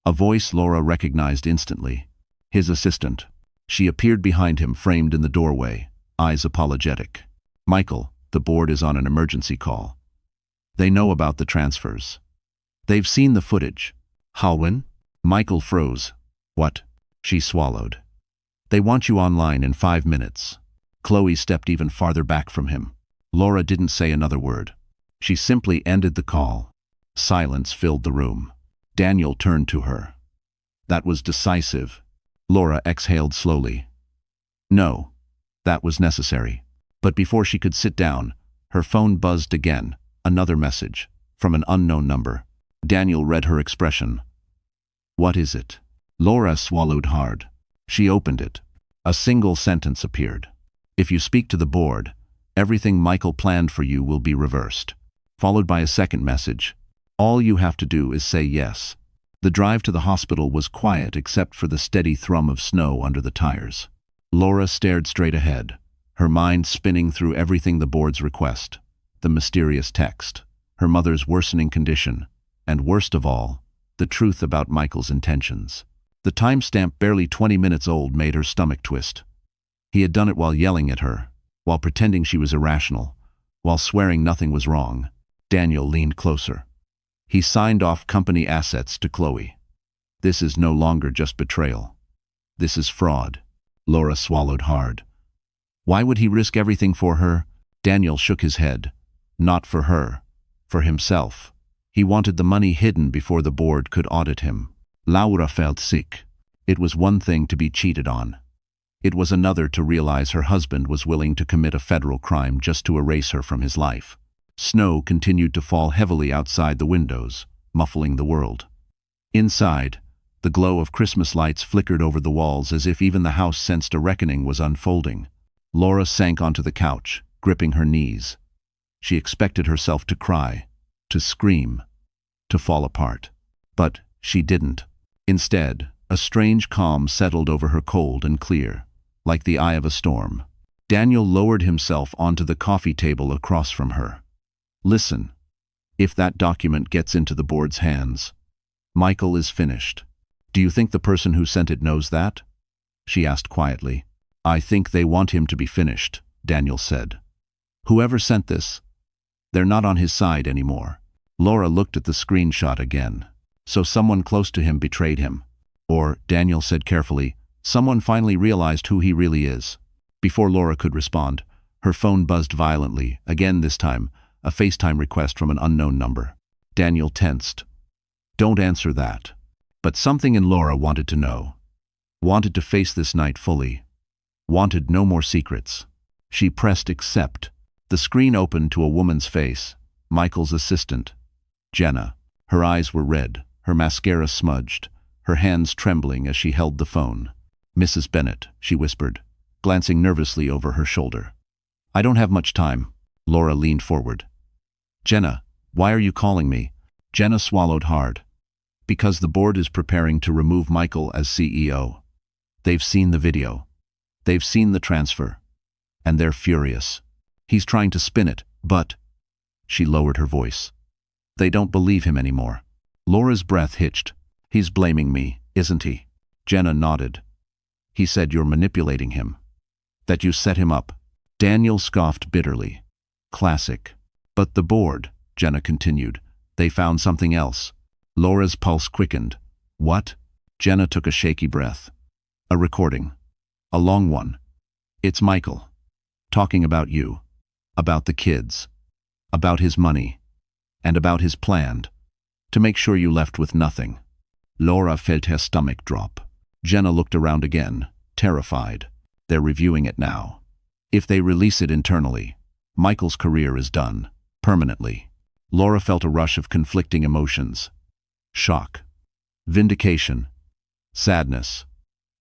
A voice Laura recognized instantly. His assistant. She appeared behind him, framed in the doorway, eyes apologetic. Michael, the board is on an emergency call. They know about the transfers. They've seen the footage. Halwyn? Michael froze. What? She swallowed. They want you online in 5 minutes. Chloe stepped even farther back from him. Laura didn't say another word. She simply ended the call. Silence filled the room. Daniel turned to her. That was decisive. Laura exhaled slowly. No, that was necessary. But before she could sit down, her phone buzzed again, another message, from an unknown number. Daniel read her expression. What is it? Laura swallowed hard. She opened it. A single sentence appeared. If you speak to the board, everything Michael planned for you will be reversed. Followed by a second message. All you have to do is say yes. The drive to the hospital was quiet except for the steady thrum of snow under the tires. Laura stared straight ahead, her mind spinning through everything the board's request, the mysterious text, her mother's worsening condition, and worst of all, the truth about Michael's intentions. The timestamp, barely 20 minutes old, made her stomach twist. He had done it while yelling at her, while pretending she was irrational, while swearing nothing was wrong. Daniel leaned closer. He signed off company assets to Chloe. This is no longer just betrayal. This is fraud. Laura swallowed hard. Why would he risk everything for her? Daniel shook his head. Not for her. For himself. He wanted the money hidden before the board could audit him. Laura felt sick. It was one thing to be cheated on. It was another to realize her husband was willing to commit a federal crime just to erase her from his life. Snow continued to fall heavily outside the windows, muffling the world. Inside, the glow of Christmas lights flickered over the walls as if even the house sensed a reckoning was unfolding. Laura sank onto the couch, gripping her knees. She expected herself to cry, to scream, to fall apart. But she didn't. Instead, a strange calm settled over her, cold and clear, like the eye of a storm. Daniel lowered himself onto the coffee table across from her. Listen, if that document gets into the board's hands, Michael is finished. Do you think the person who sent it knows that? She asked quietly. I think they want him to be finished, Daniel said. Whoever sent this, they're not on his side anymore. Laura looked at the screenshot again. So someone close to him betrayed him. Or, Daniel said carefully, someone finally realized who he really is. Before Laura could respond, her phone buzzed violently, again this time, a FaceTime request from an unknown number. Daniel tensed. Don't answer that. But something in Laura wanted to know. Wanted to face this night fully. Wanted no more secrets. She pressed accept. The screen opened to a woman's face, Michael's assistant, Jenna. Her eyes were red, her mascara smudged, her hands trembling as she held the phone. Mrs. Bennett, she whispered, glancing nervously over her shoulder. I don't have much time. Laura leaned forward. Jenna, why are you calling me? Jenna swallowed hard. Because the board is preparing to remove Michael as CEO. They've seen the video. They've seen the transfer. And they're furious. He's trying to spin it, but... She lowered her voice. They don't believe him anymore. Laura's breath hitched. He's blaming me, isn't he? Jenna nodded. He said you're manipulating him. That you set him up. Daniel scoffed bitterly. Classic. But the board, Jenna continued. They found something else. Laura's pulse quickened. What? Jenna took a shaky breath. A recording. A long one. It's Michael. Talking about you. About the kids. About his money. And about his plan. To make sure you left with nothing. Laura felt her stomach drop. Jenna looked around again, terrified. They're reviewing it now. If they release it internally, Michael's career is done. Permanently. Laura felt a rush of conflicting emotions. Shock. Vindication. Sadness.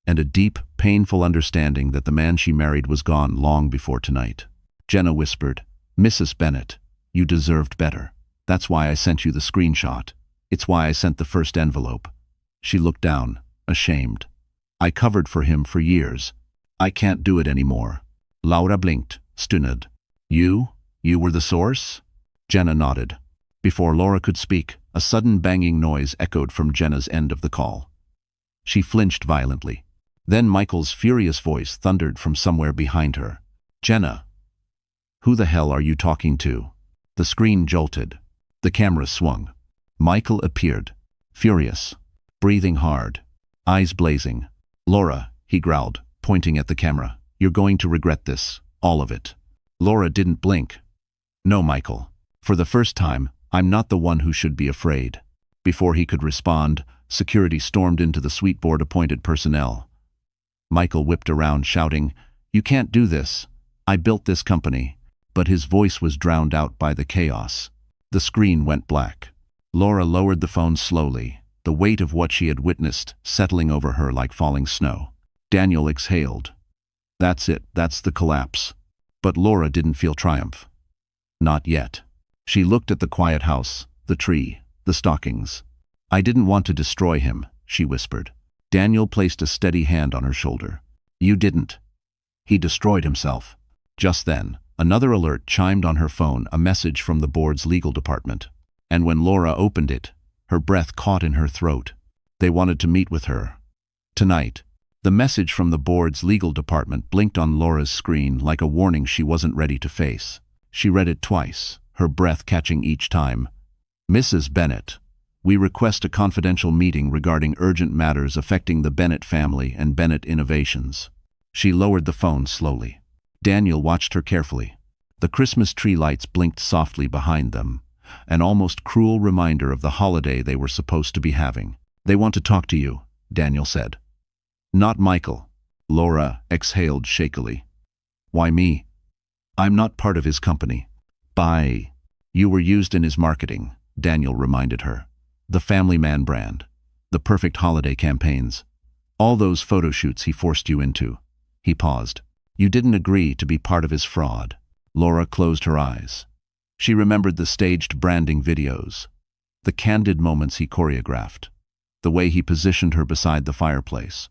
And a deep, painful understanding that the man she married was gone long before tonight. Jenna whispered, Mrs. Bennett, you deserved better. That's why I sent you the screenshot. It's why I sent the first envelope. She looked down, ashamed. I covered for him for years. I can't do it anymore. Laura blinked, stunned. You were the source? Jenna nodded. Before Laura could speak, a sudden banging noise echoed from Jenna's end of the call. She flinched violently. Then Michael's furious voice thundered from somewhere behind her. Jenna, who the hell are you talking to? The screen jolted. The camera swung. Michael appeared, furious, breathing hard, eyes blazing. Laura, he growled, pointing at the camera. You're going to regret this, all of it. Laura didn't blink. No, Michael. For the first time, I'm not the one who should be afraid. Before he could respond, security stormed into the switchboard-appointed personnel. Michael whipped around, shouting, You can't do this. I built this company. But his voice was drowned out by the chaos. The screen went black. Laura lowered the phone slowly, the weight of what she had witnessed settling over her like falling snow. Daniel exhaled. That's it, that's the collapse. But Laura didn't feel triumph. Not yet. She looked at the quiet house, the tree, the stockings. I didn't want to destroy him, she whispered. Daniel placed a steady hand on her shoulder. You didn't. He destroyed himself. Just then, another alert chimed on her phone, a message from the board's legal department. And when Laura opened it, her breath caught in her throat. They wanted to meet with her. Tonight. The message from the board's legal department blinked on Laura's screen like a warning she wasn't ready to face. She read it twice, her breath catching each time. Mrs. Bennett, we request a confidential meeting regarding urgent matters affecting the Bennett family and Bennett Innovations. She lowered the phone slowly. Daniel watched her carefully. The Christmas tree lights blinked softly behind them, an almost cruel reminder of the holiday they were supposed to be having. They want to talk to you, Daniel said. Not Michael. Laura exhaled shakily. Why me? I'm not part of his company. Bye. You were used in his marketing, Daniel reminded her. The Family Man brand. The perfect holiday campaigns. All those photo shoots he forced you into. He paused. You didn't agree to be part of his fraud. Laura closed her eyes. She remembered the staged branding videos, the candid moments he choreographed, the way he positioned her beside the fireplace,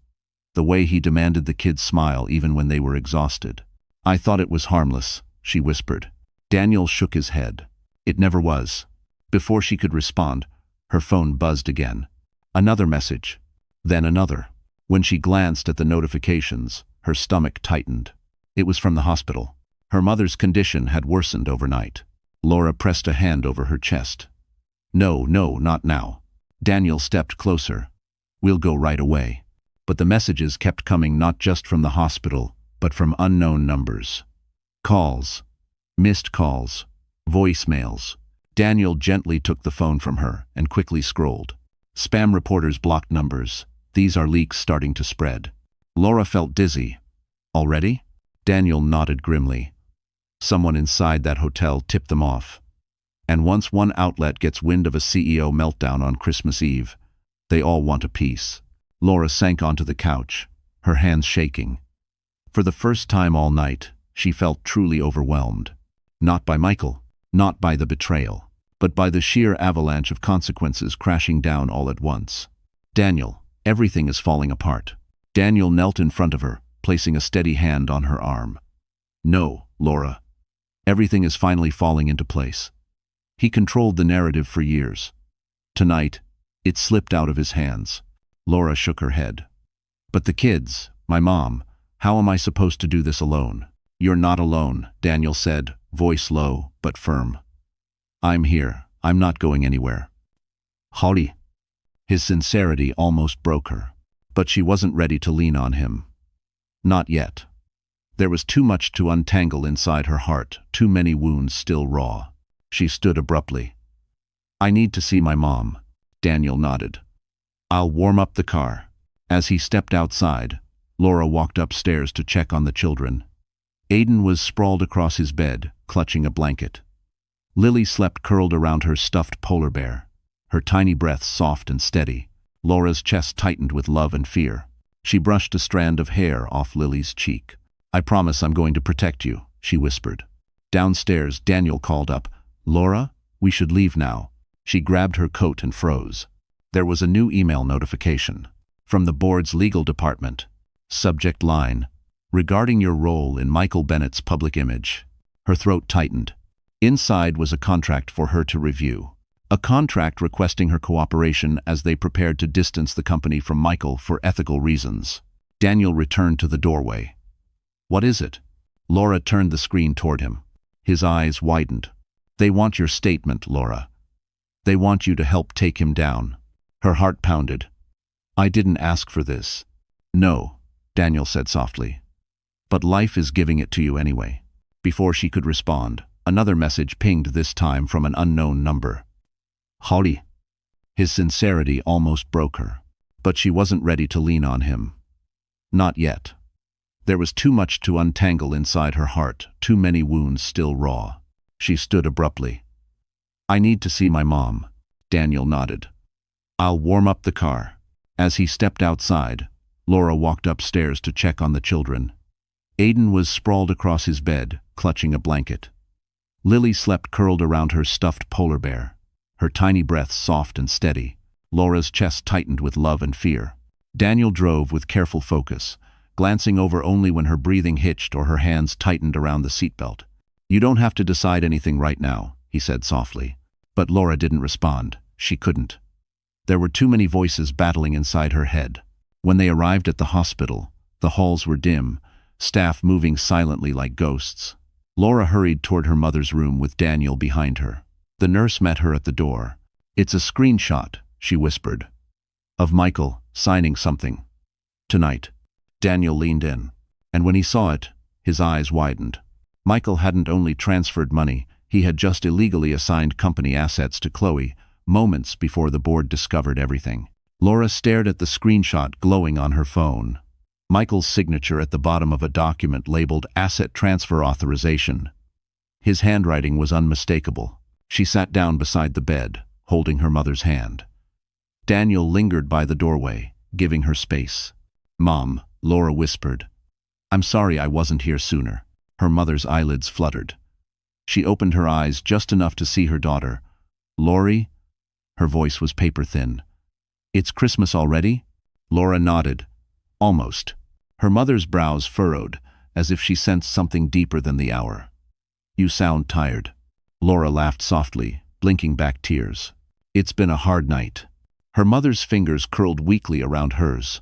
the way he demanded the kids smile even when they were exhausted. I thought it was harmless, she whispered. Daniel shook his head. It never was. Before she could respond, her phone buzzed again. Another message. Then another. When she glanced at the notifications, her stomach tightened. It was from the hospital. Her mother's condition had worsened overnight. Laura pressed a hand over her chest. No, not now. Daniel stepped closer. We'll go right away. But the messages kept coming not just from the hospital, but from unknown numbers. Calls. Missed calls. Voicemails. Daniel gently took the phone from her and quickly scrolled. Spam reporters blocked numbers. These are leaks starting to spread. Laura felt dizzy. Already? Daniel nodded grimly. Someone inside that hotel tipped them off. And once one outlet gets wind of a CEO meltdown on Christmas Eve, they all want a piece. Laura sank onto the couch, her hands shaking. For the first time all night, she felt truly overwhelmed. Not by Michael, not by the betrayal, but by the sheer avalanche of consequences crashing down all at once. Daniel, everything is falling apart. Daniel knelt in front of her, placing a steady hand on her arm. No, Laura. Everything is finally falling into place. He controlled the narrative for years. Tonight, it slipped out of his hands. Laura shook her head. But the kids, my mom, how am I supposed to do this alone? You're not alone, Daniel said, voice low but firm. I'm here. I'm not going anywhere. Holly. His sincerity almost broke her. But she wasn't ready to lean on him. Not yet. There was too much to untangle inside her heart, too many wounds still raw. She stood abruptly. I need to see my mom. Daniel nodded. I'll warm up the car. As he stepped outside, Laura walked upstairs to check on the children. Aiden was sprawled across his bed, clutching a blanket. Lily slept curled around her stuffed polar bear, her tiny breaths soft and steady. Laura's chest tightened with love and fear. She brushed a strand of hair off Lily's cheek. I promise I'm going to protect you, she whispered. Downstairs, Daniel called up. Laura, we should leave now. She grabbed her coat and froze. There was a new email notification. From the board's legal department. Subject line. Regarding your role in Michael Bennett's public image. Her throat tightened. Inside was a contract for her to review. A contract requesting her cooperation as they prepared to distance the company from Michael for ethical reasons. Daniel returned to the doorway. What is it? Laura turned the screen toward him. His eyes widened. They want your statement, Laura. They want you to help take him down. Her heart pounded. I didn't ask for this. No, Daniel said softly. But life is giving it to you anyway. Before she could respond, another message pinged, this time from an unknown number. Holly. His sincerity almost broke her, but she wasn't ready to lean on him. Not yet. There was too much to untangle inside her heart, too many wounds still raw. She stood abruptly. I need to see my mom. Daniel nodded. I'll warm up the car. As he stepped outside, Laura walked upstairs to check on the children. Aiden was sprawled across his bed, clutching a blanket. Lily slept curled around her stuffed polar bear, her tiny breaths soft and steady. Laura's chest tightened with love and fear. Daniel drove with careful focus, glancing over only when her breathing hitched or her hands tightened around the seatbelt. You don't have to decide anything right now, he said softly. But Laura didn't respond. She couldn't. There were too many voices battling inside her head. When they arrived at the hospital, the halls were dim, staff moving silently like ghosts. Laura hurried toward her mother's room with Daniel behind her. The nurse met her at the door. It's a screenshot, she whispered, of Michael signing something. Tonight. Daniel leaned in, and when he saw it, his eyes widened. Michael hadn't only transferred money, he had just illegally assigned company assets to Chloe, moments before the board discovered everything. Laura stared at the screenshot glowing on her phone. Michael's signature at the bottom of a document labeled Asset Transfer Authorization. His handwriting was unmistakable. She sat down beside the bed, holding her mother's hand. Daniel lingered by the doorway, giving her space. Mom, Laura whispered. I'm sorry I wasn't here sooner. Her mother's eyelids fluttered. She opened her eyes just enough to see her daughter. Laurie? Her voice was paper-thin. It's Christmas already? Laura nodded. Almost. Her mother's brows furrowed, as if she sensed something deeper than the hour. You sound tired. Laura laughed softly, blinking back tears. It's been a hard night. Her mother's fingers curled weakly around hers.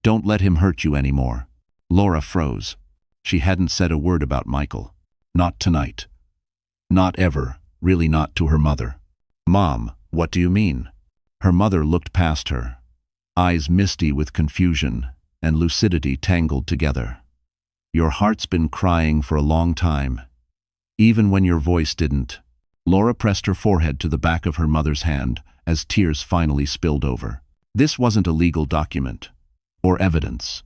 Don't let him hurt you anymore. Laura froze. She hadn't said a word about Michael. Not tonight. Not ever, really not to her mother. Mom, what do you mean? Her mother looked past her, eyes misty with confusion and lucidity tangled together. Your heart's been crying for a long time, even when your voice didn't. Laura pressed her forehead to the back of her mother's hand as tears finally spilled over. This wasn't a legal document, or evidence,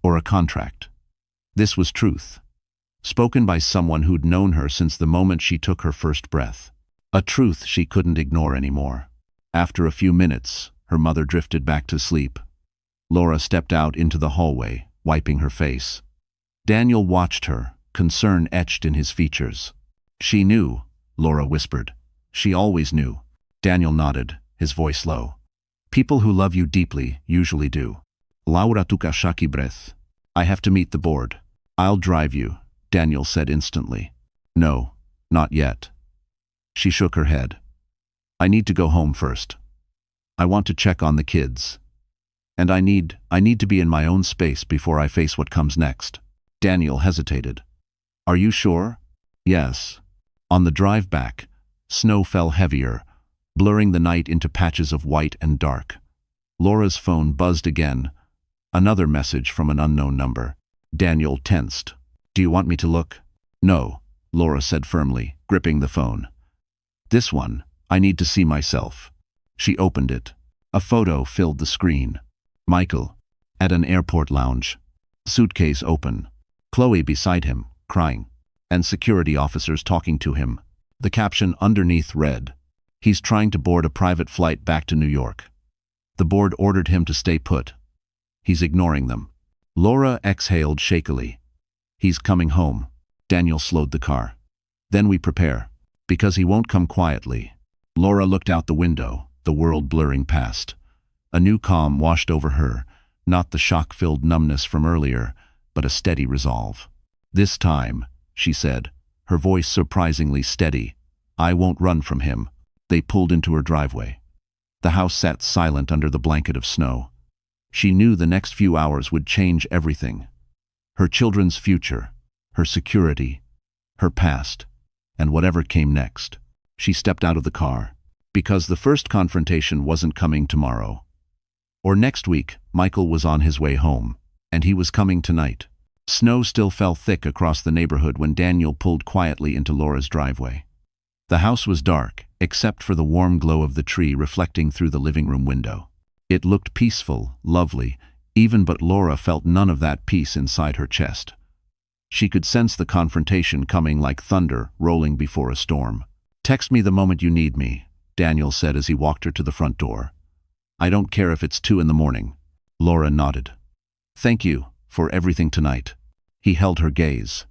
or a contract. This was truth, spoken by someone who'd known her since the moment she took her first breath. A truth she couldn't ignore anymore. After a few minutes, her mother drifted back to sleep. Laura stepped out into the hallway, wiping her face. Daniel watched her, concern etched in his features. She knew, Laura whispered. She always knew. Daniel nodded, his voice low. People who love you deeply usually do. Laura took a shaky breath. I have to meet the board. I'll drive you, Daniel said instantly. No, not yet. She shook her head. I need to go home first. I want to check on the kids. And I need to be in my own space before I face what comes next. Daniel hesitated. Are you sure? Yes. On the drive back, snow fell heavier, blurring the night into patches of white and dark. Laura's phone buzzed again. Another message from an unknown number. Daniel tensed. Do you want me to look? No, Laura said firmly, gripping the phone. This one, I need to see myself. She opened it. A photo filled the screen. Michael, at an airport lounge. Suitcase open. Chloe beside him, crying. And security officers talking to him. The caption underneath read, he's trying to board a private flight back to New York. The board ordered him to stay put. He's ignoring them. Laura exhaled shakily. He's coming home. Daniel slowed the car. Then we prepare. Because he won't come quietly. Laura looked out the window, the world blurring past. A new calm washed over her, not the shock-filled numbness from earlier, but a steady resolve. This time, she said, her voice surprisingly steady, I won't run from him. They pulled into her driveway. The house sat silent under the blanket of snow. She knew the next few hours would change everything. Her children's future, her security, her past, and whatever came next. She stepped out of the car, because the first confrontation wasn't coming tomorrow. Or next week, Michael was on his way home, and he was coming tonight. Snow still fell thick across the neighborhood when Daniel pulled quietly into Laura's driveway. The house was dark, except for the warm glow of the tree reflecting through the living room window. It looked peaceful, lovely, but Laura felt none of that peace inside her chest. She could sense the confrontation coming like thunder rolling before a storm. Text me the moment you need me, Daniel said as he walked her to the front door. I don't care if it's 2 a.m. Laura nodded. Thank you for everything tonight. He held her gaze.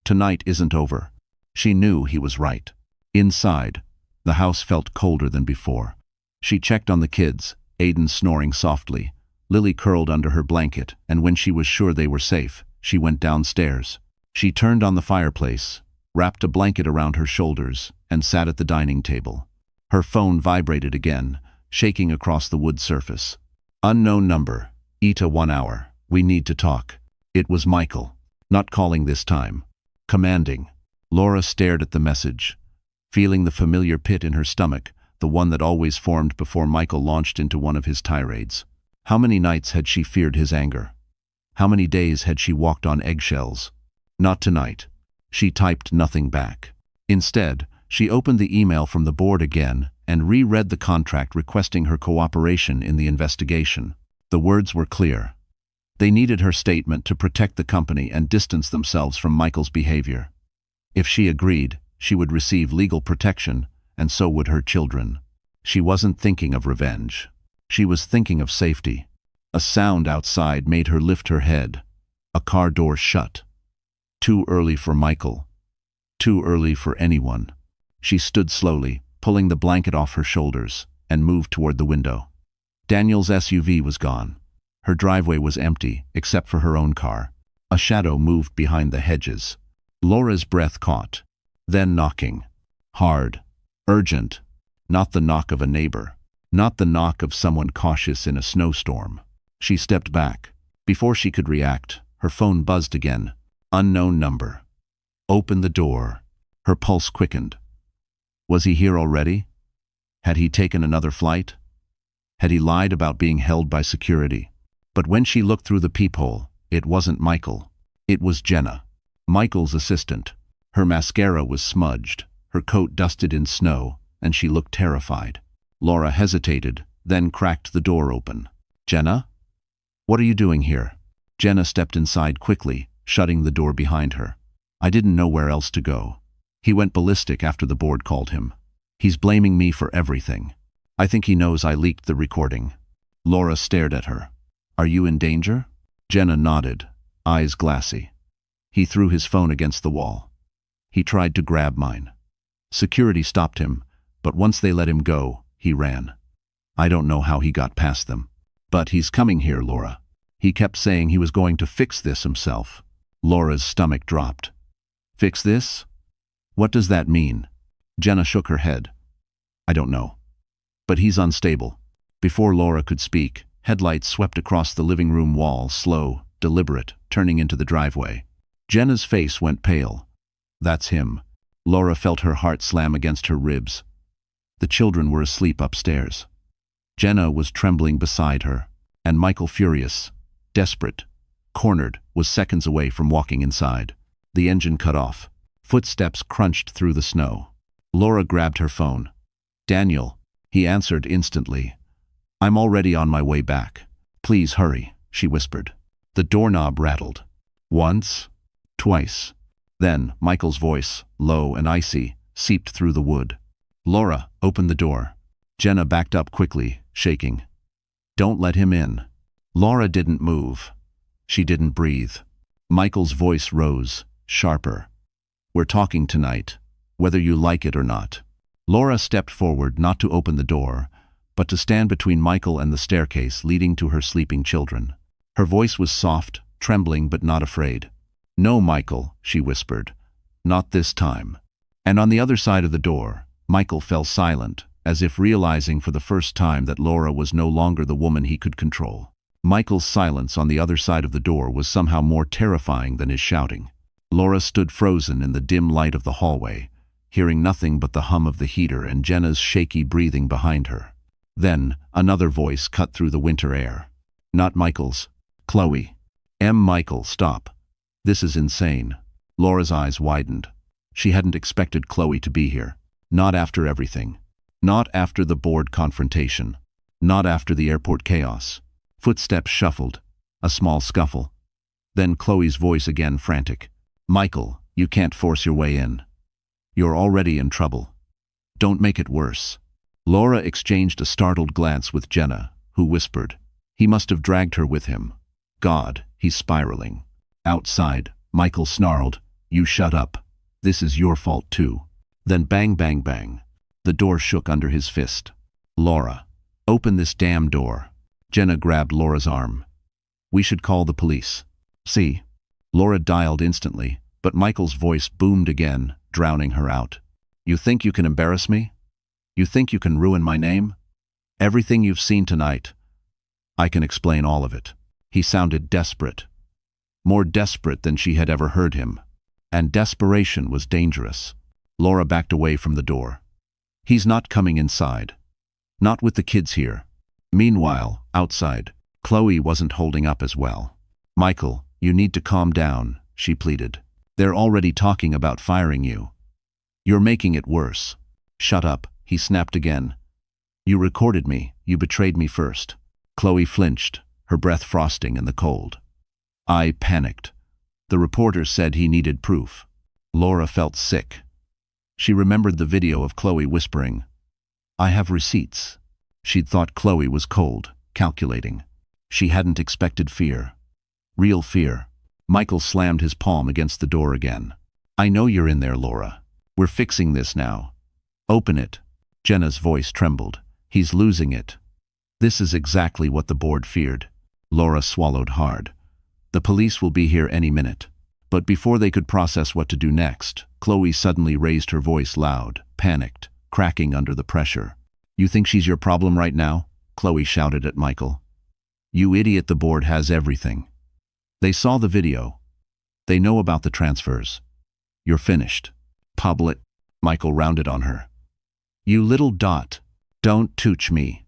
Tonight isn't over. She knew he was right. Inside, the house felt colder than before. She checked on the kids, Aiden snoring softly, Lily curled under her blanket, and when she was sure they were safe, she went downstairs. She turned on the fireplace, wrapped a blanket around her shoulders, and sat at the dining table. Her phone vibrated again, shaking across the wood surface. Unknown number. Ita 1 hour. We need to talk. It was Michael. Not calling this time. Commanding. Laura stared at the message, feeling the familiar pit in her stomach, the one that always formed before Michael launched into one of his tirades. How many nights had she feared his anger? How many days had she walked on eggshells? Not tonight. She typed nothing back. Instead, she opened the email from the board again and reread the contract requesting her cooperation in the investigation. The words were clear. They needed her statement to protect the company and distance themselves from Michael's behavior. If she agreed, she would receive legal protection, and so would her children. She wasn't thinking of revenge. She was thinking of safety. A sound outside made her lift her head. A car door shut. Too early for Michael. Too early for anyone. She stood slowly, pulling the blanket off her shoulders, and moved toward the window. Daniel's SUV was gone. Her driveway was empty, except for her own car. A shadow moved behind the hedges. Laura's breath caught. Then knocking. Hard. Urgent. Not the knock of a neighbor. Not the knock of someone cautious in a snowstorm. She stepped back. Before she could react, her phone buzzed again. Unknown number. Open the door. Her pulse quickened. Was he here already? Had he taken another flight? Had he lied about being held by security? But when she looked through the peephole, it wasn't Michael. It was Jenna, Michael's assistant. Her mascara was smudged, her coat dusted in snow, and she looked terrified. Laura hesitated, then cracked the door open. Jenna? What are you doing here? Jenna stepped inside quickly, shutting the door behind her. I didn't know where else to go. He went ballistic after the board called him. He's blaming me for everything. I think he knows I leaked the recording. Laura stared at her. Are you in danger? Jenna nodded, eyes glassy. He threw his phone against the wall. He tried to grab mine. Security stopped him, but once they let him go, he ran. I don't know how he got past them. But he's coming here, Laura. He kept saying he was going to fix this himself. Laura's stomach dropped. Fix this? What does that mean? Jenna shook her head. I don't know. But he's unstable. Before Laura could speak, headlights swept across the living room wall, slow, deliberate, turning into the driveway. Jenna's face went pale. That's him. Laura felt her heart slam against her ribs. The children were asleep upstairs. Jenna was trembling beside her, and Michael, furious, desperate, cornered, was seconds away from walking inside. The engine cut off. Footsteps crunched through the snow. Laura grabbed her phone. Daniel, he answered instantly. I'm already on my way back. Please hurry, she whispered. The doorknob rattled. Once, twice. Then Michael's voice, low and icy, seeped through the wood. Laura, open the door. Jenna backed up quickly, shaking. Don't let him in. Laura didn't move. She didn't breathe. Michael's voice rose, sharper. We're talking tonight, whether you like it or not. Laura stepped forward, not to open the door, but to stand between Michael and the staircase leading to her sleeping children. Her voice was soft, trembling but not afraid. No, Michael, she whispered. Not this time. And on the other side of the door, Michael fell silent, as if realizing for the first time that Laura was no longer the woman he could control. Michael's silence on the other side of the door was somehow more terrifying than his shouting. Laura stood frozen in the dim light of the hallway, hearing nothing but the hum of the heater and Jenna's shaky breathing behind her. Then, another voice cut through the winter air. Not Michael's. Chloe. Michael, stop. This is insane. Laura's eyes widened. She hadn't expected Chloe to be here. Not after everything. Not after the board confrontation. Not after the airport chaos. Footsteps shuffled. A small scuffle. Then Chloe's voice again, frantic. Michael, you can't force your way in. You're already in trouble. Don't make it worse. Laura exchanged a startled glance with Jenna, who whispered, he must have dragged her with him. God, he's spiraling. Outside, Michael snarled, you shut up. This is your fault too. Then bang, bang, bang. The door shook under his fist. Laura, open this damn door. Jenna grabbed Laura's arm. We should call the police. See? Laura dialed instantly, but Michael's voice boomed again, drowning her out. You think you can embarrass me? You think you can ruin my name? Everything you've seen tonight, I can explain all of it. He sounded desperate. More desperate than she had ever heard him. And desperation was dangerous. Laura backed away from the door. He's not coming inside. Not with the kids here. Meanwhile, outside, Chloe wasn't holding up as well. Michael, you need to calm down, she pleaded. They're already talking about firing you. You're making it worse. Shut up, he snapped again. You recorded me, you betrayed me first. Chloe flinched, her breath frosting in the cold. I panicked. The reporter said he needed proof. Laura felt sick. She remembered the video of Chloe whispering, I have receipts. She'd thought Chloe was cold, calculating. She hadn't expected fear. Real fear. Michael slammed his palm against the door again. I know you're in there, Laura. We're fixing this now. Open it. Jenna's voice trembled. He's losing it. This is exactly what the board feared. Laura swallowed hard. The police will be here any minute. But before they could process what to do next, Chloe suddenly raised her voice loud, panicked, cracking under the pressure. You think she's your problem right now? Chloe shouted at Michael. You idiot, the board has everything. They saw the video. They know about the transfers. You're finished. Public. Michael rounded on her. You little dot. Don't touch me.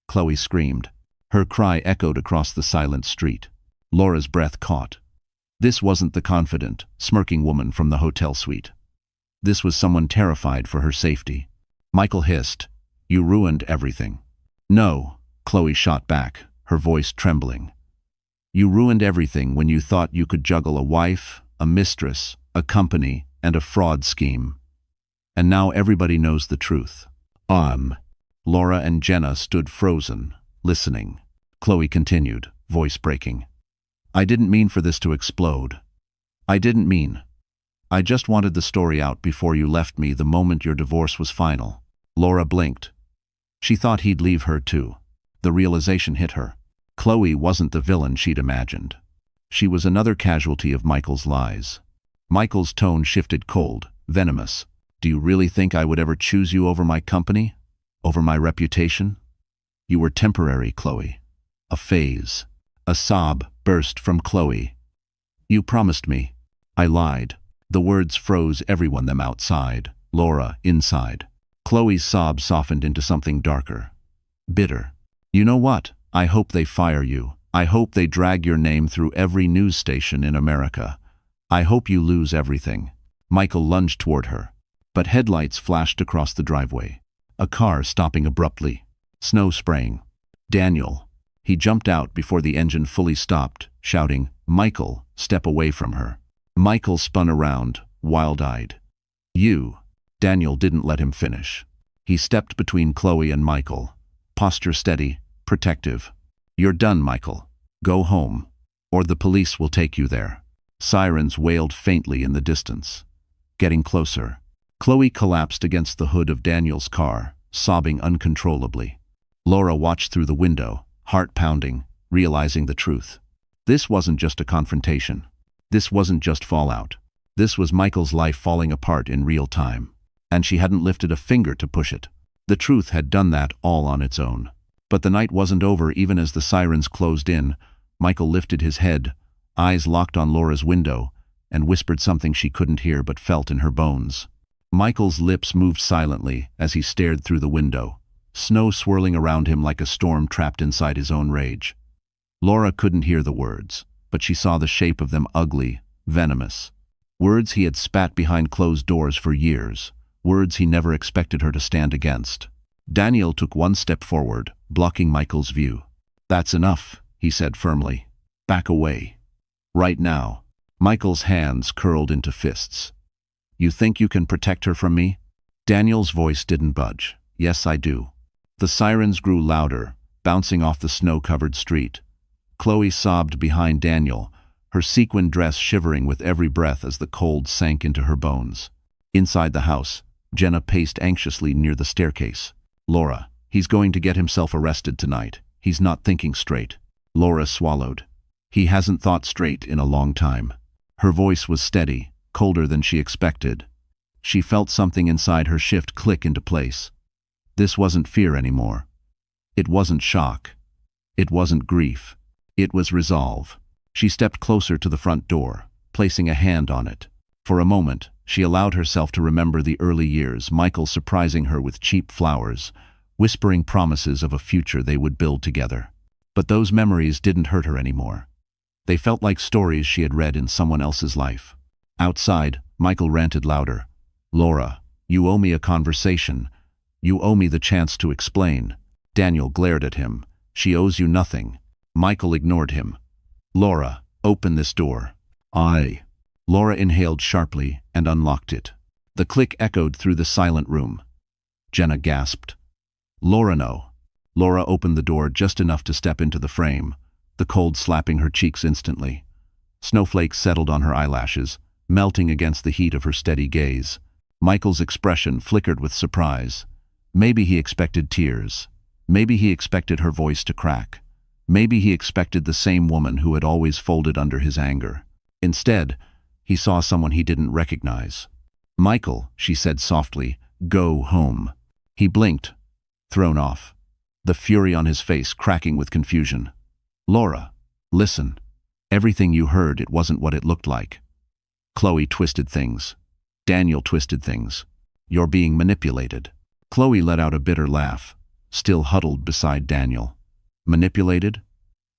Chloe screamed. Her cry echoed across the silent street. Laura's breath caught. This wasn't the confident, smirking woman from the hotel suite. This was someone terrified for her safety. Michael hissed, You ruined everything. No, Chloe shot back, her voice trembling. You ruined everything when you thought you could juggle a wife, a mistress, a company, and a fraud scheme. And now everybody knows the truth. Laura and Jenna stood frozen, listening. Chloe continued, voice breaking. I didn't mean for this to explode. I didn't mean. I just wanted the story out before you left me the moment your divorce was final. Laura blinked. She thought he'd leave her too. The realization hit her. Chloe wasn't the villain she'd imagined. She was another casualty of Michael's lies. Michael's tone shifted cold, venomous. Do you really think I would ever choose you over my company? Over my reputation? You were temporary, Chloe. A phase. A sob burst from Chloe. You promised me. I lied. The words froze everyone them outside, Laura inside. Chloe's sob softened into something darker. Bitter. You know what? I hope they fire you. I hope they drag your name through every news station in America. I hope you lose everything. Michael lunged toward her, but headlights flashed across the driveway. A car stopping abruptly. Snow spraying. Daniel. He jumped out before the engine fully stopped, shouting, Michael, step away from her. Michael spun around, wild-eyed. You. Daniel didn't let him finish. He stepped between Chloe and Michael. Posture steady, protective. You're done, Michael. Go home, or the police will take you there. Sirens wailed faintly in the distance. Getting closer. Chloe collapsed against the hood of Daniel's car, sobbing uncontrollably. Laura watched through the window, heart pounding, realizing the truth. This wasn't just a confrontation. This wasn't just fallout. This was Michael's life falling apart in real time. And she hadn't lifted a finger to push it. The truth had done that all on its own. But the night wasn't over even as the sirens closed in. Michael lifted his head, eyes locked on Laura's window, and whispered something she couldn't hear but felt in her bones. Michael's lips moved silently as he stared through the window, snow swirling around him like a storm trapped inside his own rage. Laura couldn't hear the words, but she saw the shape of them, ugly, venomous. Words he had spat behind closed doors for years, words he never expected her to stand against. Daniel took one step forward, blocking Michael's view. That's enough, he said firmly. Back away. Right now. Michael's hands curled into fists. You think you can protect her from me? Daniel's voice didn't budge. Yes, I do. The sirens grew louder, bouncing off the snow-covered street. Chloe sobbed behind Daniel, her sequin dress shivering with every breath as the cold sank into her bones. Inside the house, Jenna paced anxiously near the staircase. Laura, he's going to get himself arrested tonight. He's not thinking straight. Laura swallowed. He hasn't thought straight in a long time. Her voice was steady, colder than she expected. She felt something inside her shift click into place. This wasn't fear anymore. It wasn't shock. It wasn't grief. It was resolve. She stepped closer to the front door, placing a hand on it. For a moment, she allowed herself to remember the early years, Michael surprising her with cheap flowers, whispering promises of a future they would build together. But those memories didn't hurt her anymore. They felt like stories she had read in someone else's life. Outside, Michael ranted louder. Laura, you owe me a conversation. You owe me the chance to explain. Daniel glared at him. She owes you nothing. Michael ignored him. Laura, open this door. Laura inhaled sharply and unlocked it. The click echoed through the silent room. Jenna gasped. Laura, no. Laura opened the door just enough to step into the frame, the cold slapping her cheeks instantly. Snowflakes settled on her eyelashes, melting against the heat of her steady gaze. Michael's expression flickered with surprise. Maybe he expected tears. Maybe he expected her voice to crack. Maybe he expected the same woman who had always folded under his anger. Instead, he saw someone he didn't recognize. Michael, she said softly, go home. He blinked, thrown off, the fury on his face cracking with confusion. Laura, listen. Everything you heard, it wasn't what it looked like. Chloe twisted things. Daniel twisted things. You're being manipulated. Chloe let out a bitter laugh, still huddled beside Daniel. Manipulated?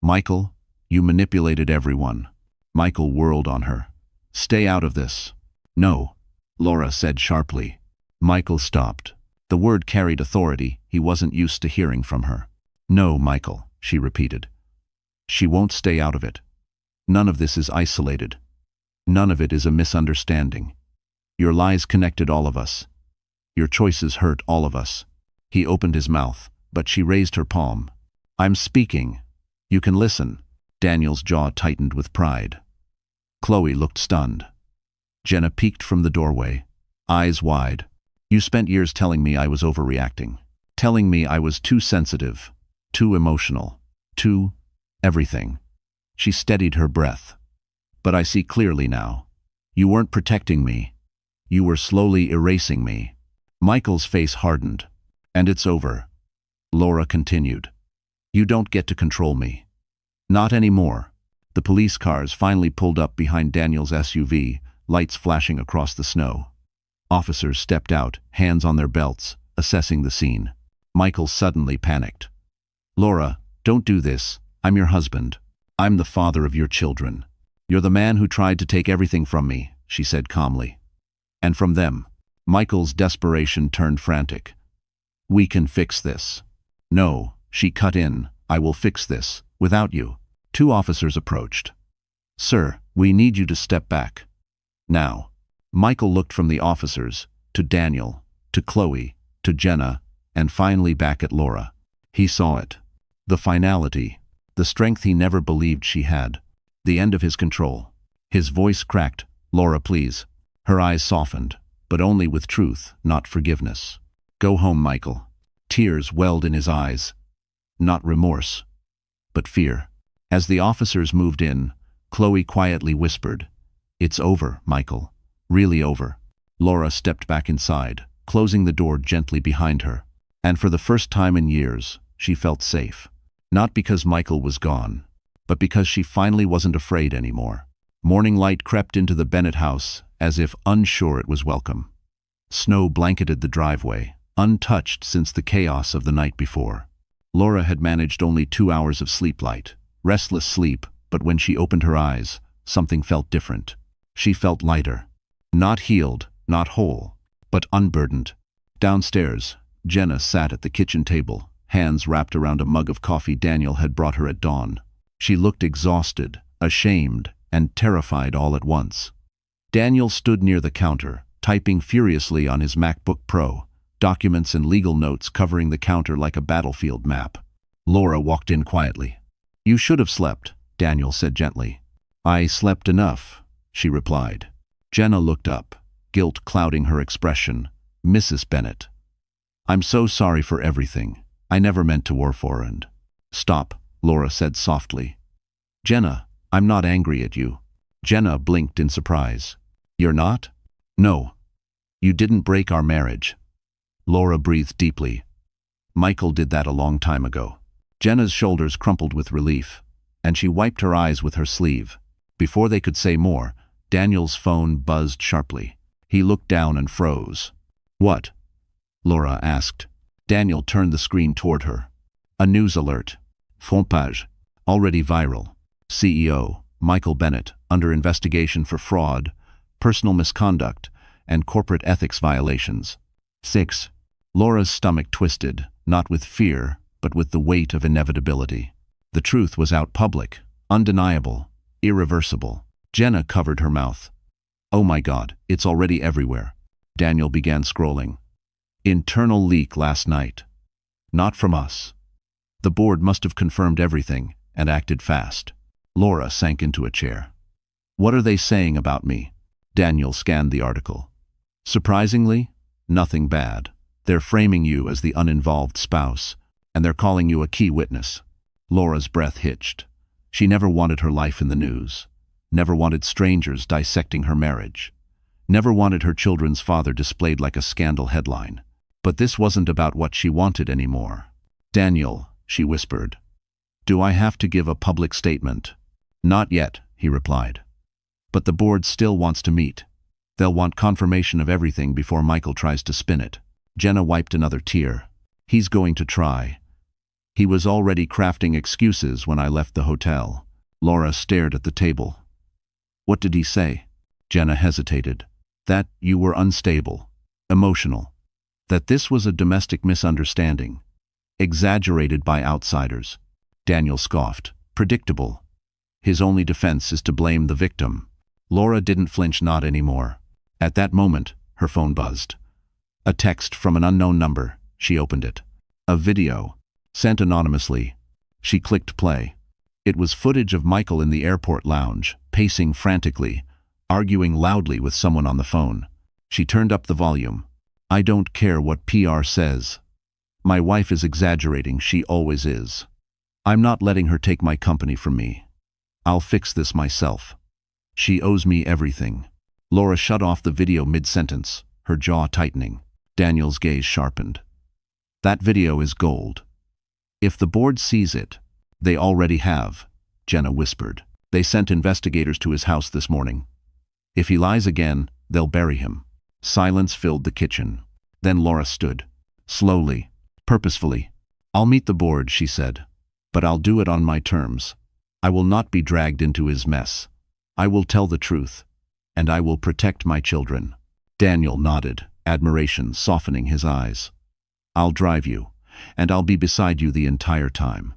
Michael, you manipulated everyone. Michael whirled on her. Stay out of this. No, Laura said sharply. Michael stopped. The word carried authority he wasn't used to hearing from her. No, Michael, she repeated. She won't stay out of it. None of this is isolated. None of it is a misunderstanding. Your lies connected all of us. Your choices hurt all of us. He opened his mouth, but she raised her palm. I'm speaking. You can listen. Daniel's jaw tightened with pride. Chloe looked stunned. Jenna peeked from the doorway, eyes wide. You spent years telling me I was overreacting. Telling me I was too sensitive, too emotional, too Everything. She steadied her breath. But I see clearly now. You weren't protecting me. You were slowly erasing me. Michael's face hardened. And it's over. Laura continued. You don't get to control me. Not anymore. The police cars finally pulled up behind Daniel's SUV, lights flashing across the snow. Officers stepped out, hands on their belts, assessing the scene. Michael suddenly panicked. Laura, don't do this. I'm your husband. I'm the father of your children. You're the man who tried to take everything from me, she said calmly. And from them. Michael's desperation turned frantic. We can fix this. No, she cut in. I will fix this, without you. 2 officers approached. Sir, we need you to step back. Now. Michael looked from the officers, to Daniel, to Chloe, to Jenna, and finally back at Laura. He saw it. The finality. The strength he never believed she had. The end of his control. His voice cracked. Laura, please. Her eyes softened, but only with truth, not forgiveness. Go home, Michael. Tears welled in his eyes. Not remorse, but fear. As the officers moved in, Chloe quietly whispered, It's over, Michael. Really over. Laura stepped back inside, closing the door gently behind her. And for the first time in years, she felt safe. Not because Michael was gone, but because she finally wasn't afraid anymore. Morning light crept into the Bennett house, as if unsure it was welcome. Snow blanketed the driveway, untouched since the chaos of the night before. Laura had managed only 2 hours of sleep-light, restless sleep, but when she opened her eyes, something felt different. She felt lighter. Not healed, not whole, but unburdened. Downstairs, Jenna sat at the kitchen table, hands wrapped around a mug of coffee Daniel had brought her at dawn. She looked exhausted, ashamed, and terrified all at once. Daniel stood near the counter, typing furiously on his MacBook Pro, documents and legal notes covering the counter like a battlefield map. Laura walked in quietly. You should have slept, Daniel said gently. I slept enough, she replied. Jenna looked up, guilt clouding her expression. Mrs. Bennett. I'm so sorry for everything. I never meant to war for and. Stop, Laura said softly. Jenna, I'm not angry at you. Jenna blinked in surprise. You're not? No. You didn't break our marriage. Laura breathed deeply. Michael did that a long time ago. Jenna's shoulders crumpled with relief, and she wiped her eyes with her sleeve. Before they could say more, Daniel's phone buzzed sharply. He looked down and froze. What? Laura asked. Daniel turned the screen toward her. A news alert. Front page. Already viral. CEO, Michael Bennett, under investigation for fraud, personal misconduct, and corporate ethics violations. 6. Laura's stomach twisted, not with fear, but with the weight of inevitability. The truth was out public, undeniable, irreversible. Jenna covered her mouth. Oh my God, it's already everywhere. Daniel began scrolling. Internal leak last night. Not from us. The board must have confirmed everything and acted fast. Laura sank into a chair. What are they saying about me? Daniel scanned the article. Surprisingly, nothing bad. They're framing you as the uninvolved spouse, and they're calling you a key witness. Laura's breath hitched. She never wanted her life in the news. Never wanted strangers dissecting her marriage. Never wanted her children's father displayed like a scandal headline. But this wasn't about what she wanted anymore. Daniel, she whispered. Do I have to give a public statement? Not yet, he replied. But the board still wants to meet. They'll want confirmation of everything before Michael tries to spin it. Jenna wiped another tear. He's going to try. He was already crafting excuses when I left the hotel. Laura stared at the table. What did he say? Jenna hesitated. That you were unstable, emotional. That this was a domestic misunderstanding. Exaggerated by outsiders. Daniel scoffed. Predictable. His only defense is to blame the victim. Laura didn't flinch, not anymore. At that moment, her phone buzzed. A text from an unknown number. She opened it. A video. Sent anonymously. She clicked play. It was footage of Michael in the airport lounge, pacing frantically, arguing loudly with someone on the phone. She turned up the volume. I don't care what PR says. My wife is exaggerating, she always is. I'm not letting her take my company from me. I'll fix this myself. She owes me everything. Laura shut off the video mid-sentence, her jaw tightening. Daniel's gaze sharpened. That video is gold. If the board sees it, they already have, Jenna whispered. They sent investigators to his house this morning. If he lies again, they'll bury him. Silence filled the kitchen. Then Laura stood. Slowly, purposefully. I'll meet the board, she said. But I'll do it on my terms. I will not be dragged into his mess. I will tell the truth. And I will protect my children. Daniel nodded, admiration softening his eyes. I'll drive you, and I'll be beside you the entire time.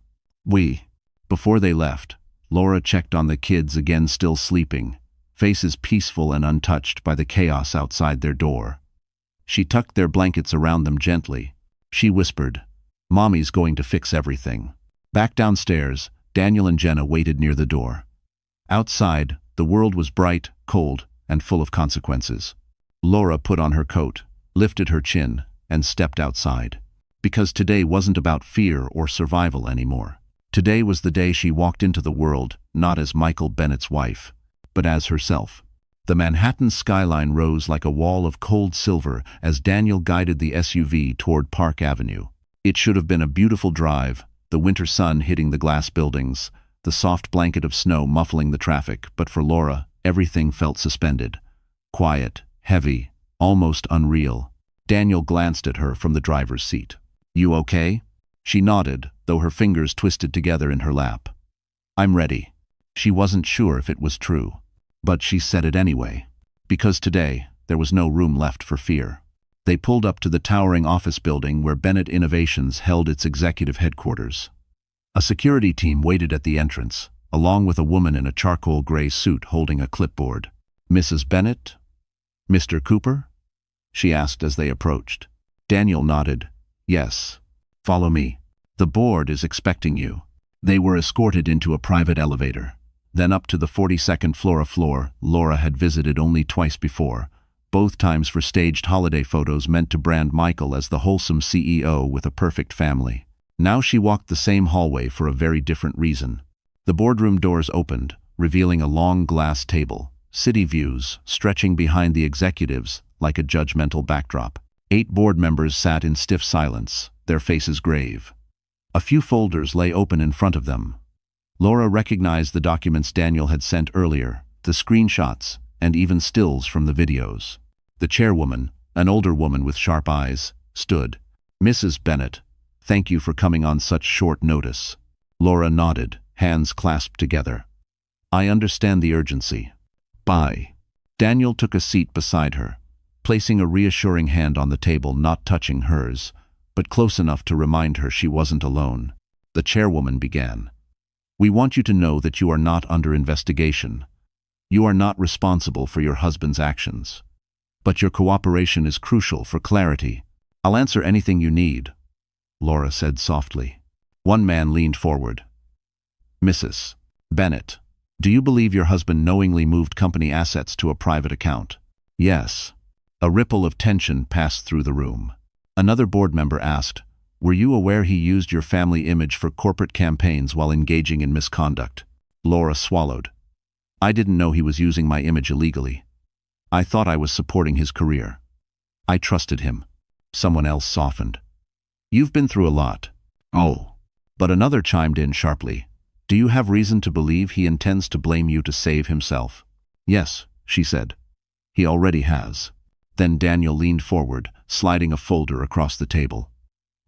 Before they left, Laura checked on the kids again, still sleeping, faces peaceful and untouched by the chaos outside their door. She tucked their blankets around them gently. She whispered, Mommy's going to fix everything. Back downstairs, Daniel and Jenna waited near the door. Outside, the world was bright, cold, and full of consequences. Laura put on her coat, lifted her chin, and stepped outside. Because today wasn't about fear or survival anymore. Today was the day she walked into the world, not as Michael Bennett's wife, but as herself. The Manhattan skyline rose like a wall of cold silver as Daniel guided the SUV toward Park Avenue. It should have been a beautiful drive, the winter sun hitting the glass buildings, the soft blanket of snow muffling the traffic, but for Laura, everything felt suspended. Quiet, heavy, almost unreal. Daniel glanced at her from the driver's seat. You okay? She nodded, though her fingers twisted together in her lap. I'm ready. She wasn't sure if it was true, but she said it anyway. Because today, there was no room left for fear. They pulled up to the towering office building where Bennett Innovations held its executive headquarters. A security team waited at the entrance, along with a woman in a charcoal gray suit holding a clipboard. Mrs. Bennett? Mr. Cooper? She asked as they approached. Daniel nodded. Yes. Follow me. The board is expecting you. They were escorted into a private elevator. Then up to the 42nd floor Laura had visited only twice before, both times for staged holiday photos meant to brand Michael as the wholesome CEO with a perfect family. Now she walked the same hallway for a very different reason. The boardroom doors opened, revealing a long glass table, city views stretching behind the executives like a judgmental backdrop. 8 board members sat in stiff silence, their faces grave. A few folders lay open in front of them. Laura recognized the documents Daniel had sent earlier, the screenshots, and even stills from the videos. The chairwoman, an older woman with sharp eyes, stood. Mrs. Bennett, thank you for coming on such short notice. Laura nodded, hands clasped together. I understand the urgency. Bye. Daniel took a seat beside her, placing a reassuring hand on the table, not touching hers, but close enough to remind her she wasn't alone. The chairwoman began. We want you to know that you are not under investigation. You are not responsible for your husband's actions. But your cooperation is crucial for clarity. I'll answer anything you need, Laura said softly. One man leaned forward. Mrs. Bennett, do you believe your husband knowingly moved company assets to a private account? Yes. A ripple of tension passed through the room. Another board member asked, were you aware he used your family image for corporate campaigns while engaging in misconduct? Laura swallowed. I didn't know he was using my image illegally. I thought I was supporting his career. I trusted him. Someone else softened. You've been through a lot. Oh. But another chimed in sharply. Do you have reason to believe he intends to blame you to save himself? Yes, she said. He already has. Then Daniel leaned forward, sliding a folder across the table.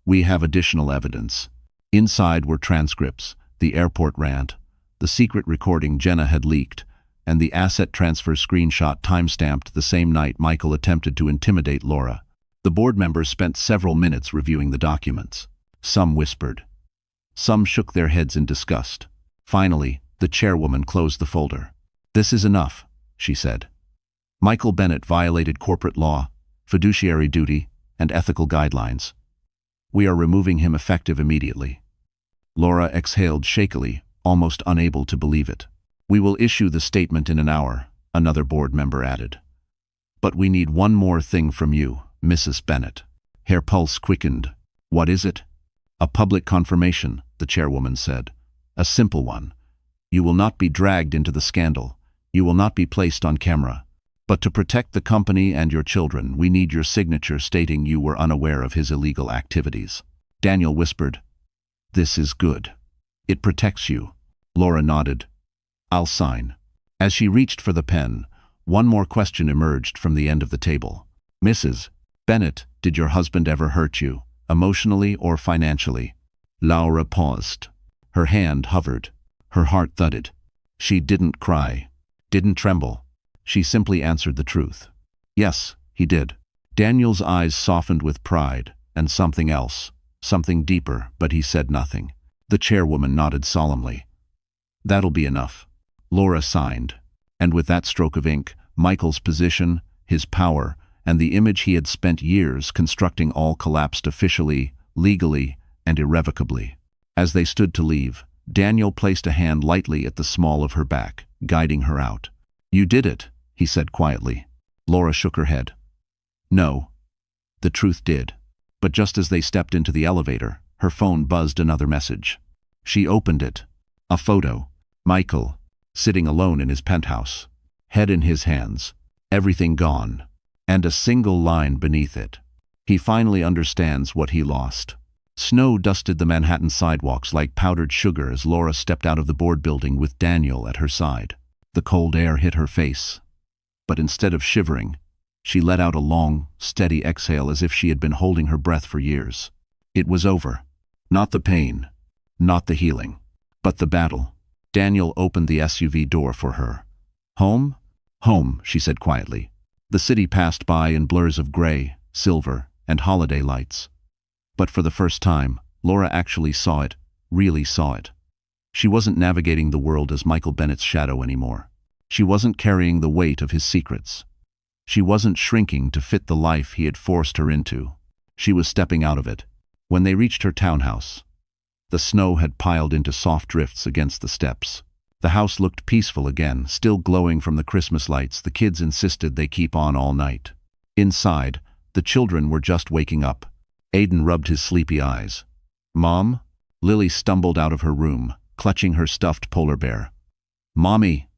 We have additional evidence. Inside were transcripts, the airport rant, the secret recording Jenna had leaked, and the asset transfer screenshot time-stamped the same night Michael attempted to intimidate Laura. The board members spent several minutes reviewing the documents. Some whispered. Some shook their heads in disgust. Finally, the chairwoman closed the folder. This is enough, she said. Michael Bennett violated corporate law, fiduciary duty, and ethical guidelines. We are removing him effective immediately. Laura exhaled shakily, almost unable to believe it. We will issue the statement in an hour, another board member added. But we need one more thing from you, Mrs. Bennett. Her pulse quickened. What is it? A public confirmation, the chairwoman said. A simple one. You will not be dragged into the scandal. You will not be placed on camera. But to protect the company and your children, we need your signature stating you were unaware of his illegal activities. Daniel whispered, "This is good. It protects you." Laura nodded. "I'll sign." As she reached for the pen, one more question emerged from the end of the table. "Mrs. Bennett, did your husband ever hurt you, emotionally or financially?" Laura paused. Her hand hovered. Her heart thudded. She didn't cry, didn't tremble. She simply answered the truth. "Yes, he did." Daniel's eyes softened with pride and something else, something deeper, but he said nothing. The chairwoman nodded solemnly. "That'll be enough." Laura signed, and with that stroke of ink, Michael's position, his power, and the image he had spent years constructing all collapsed officially, legally, and irrevocably. As they stood to leave, Daniel placed a hand lightly at the small of her back, guiding her out. "You did it," he said quietly. Laura shook her head. "No. The truth did." But just as they stepped into the elevator, her phone buzzed another message. She opened it. A photo. Michael, sitting alone in his penthouse, head in his hands, everything gone, and a single line beneath it. He finally understands what he lost. Snow dusted the Manhattan sidewalks like powdered sugar as Laura stepped out of the board building with Daniel at her side. The cold air hit her face. But instead of shivering, she let out a long, steady exhale as if she had been holding her breath for years. It was over. Not the pain, not the healing, but the battle. Daniel opened the SUV door for her. "Home?" "Home," she said quietly. The city passed by in blurs of gray, silver, and holiday lights. But for the first time, Laura actually saw it, really saw it. She wasn't navigating the world as Michael Bennett's shadow anymore. She wasn't carrying the weight of his secrets. She wasn't shrinking to fit the life he had forced her into. She was stepping out of it. When they reached her townhouse, the snow had piled into soft drifts against the steps. The house looked peaceful again, still glowing from the Christmas lights. The kids insisted they keep on all night. Inside, the children were just waking up. Aiden rubbed his sleepy eyes. "Mom?" Lily stumbled out of her room, clutching her stuffed polar bear. "Mommy,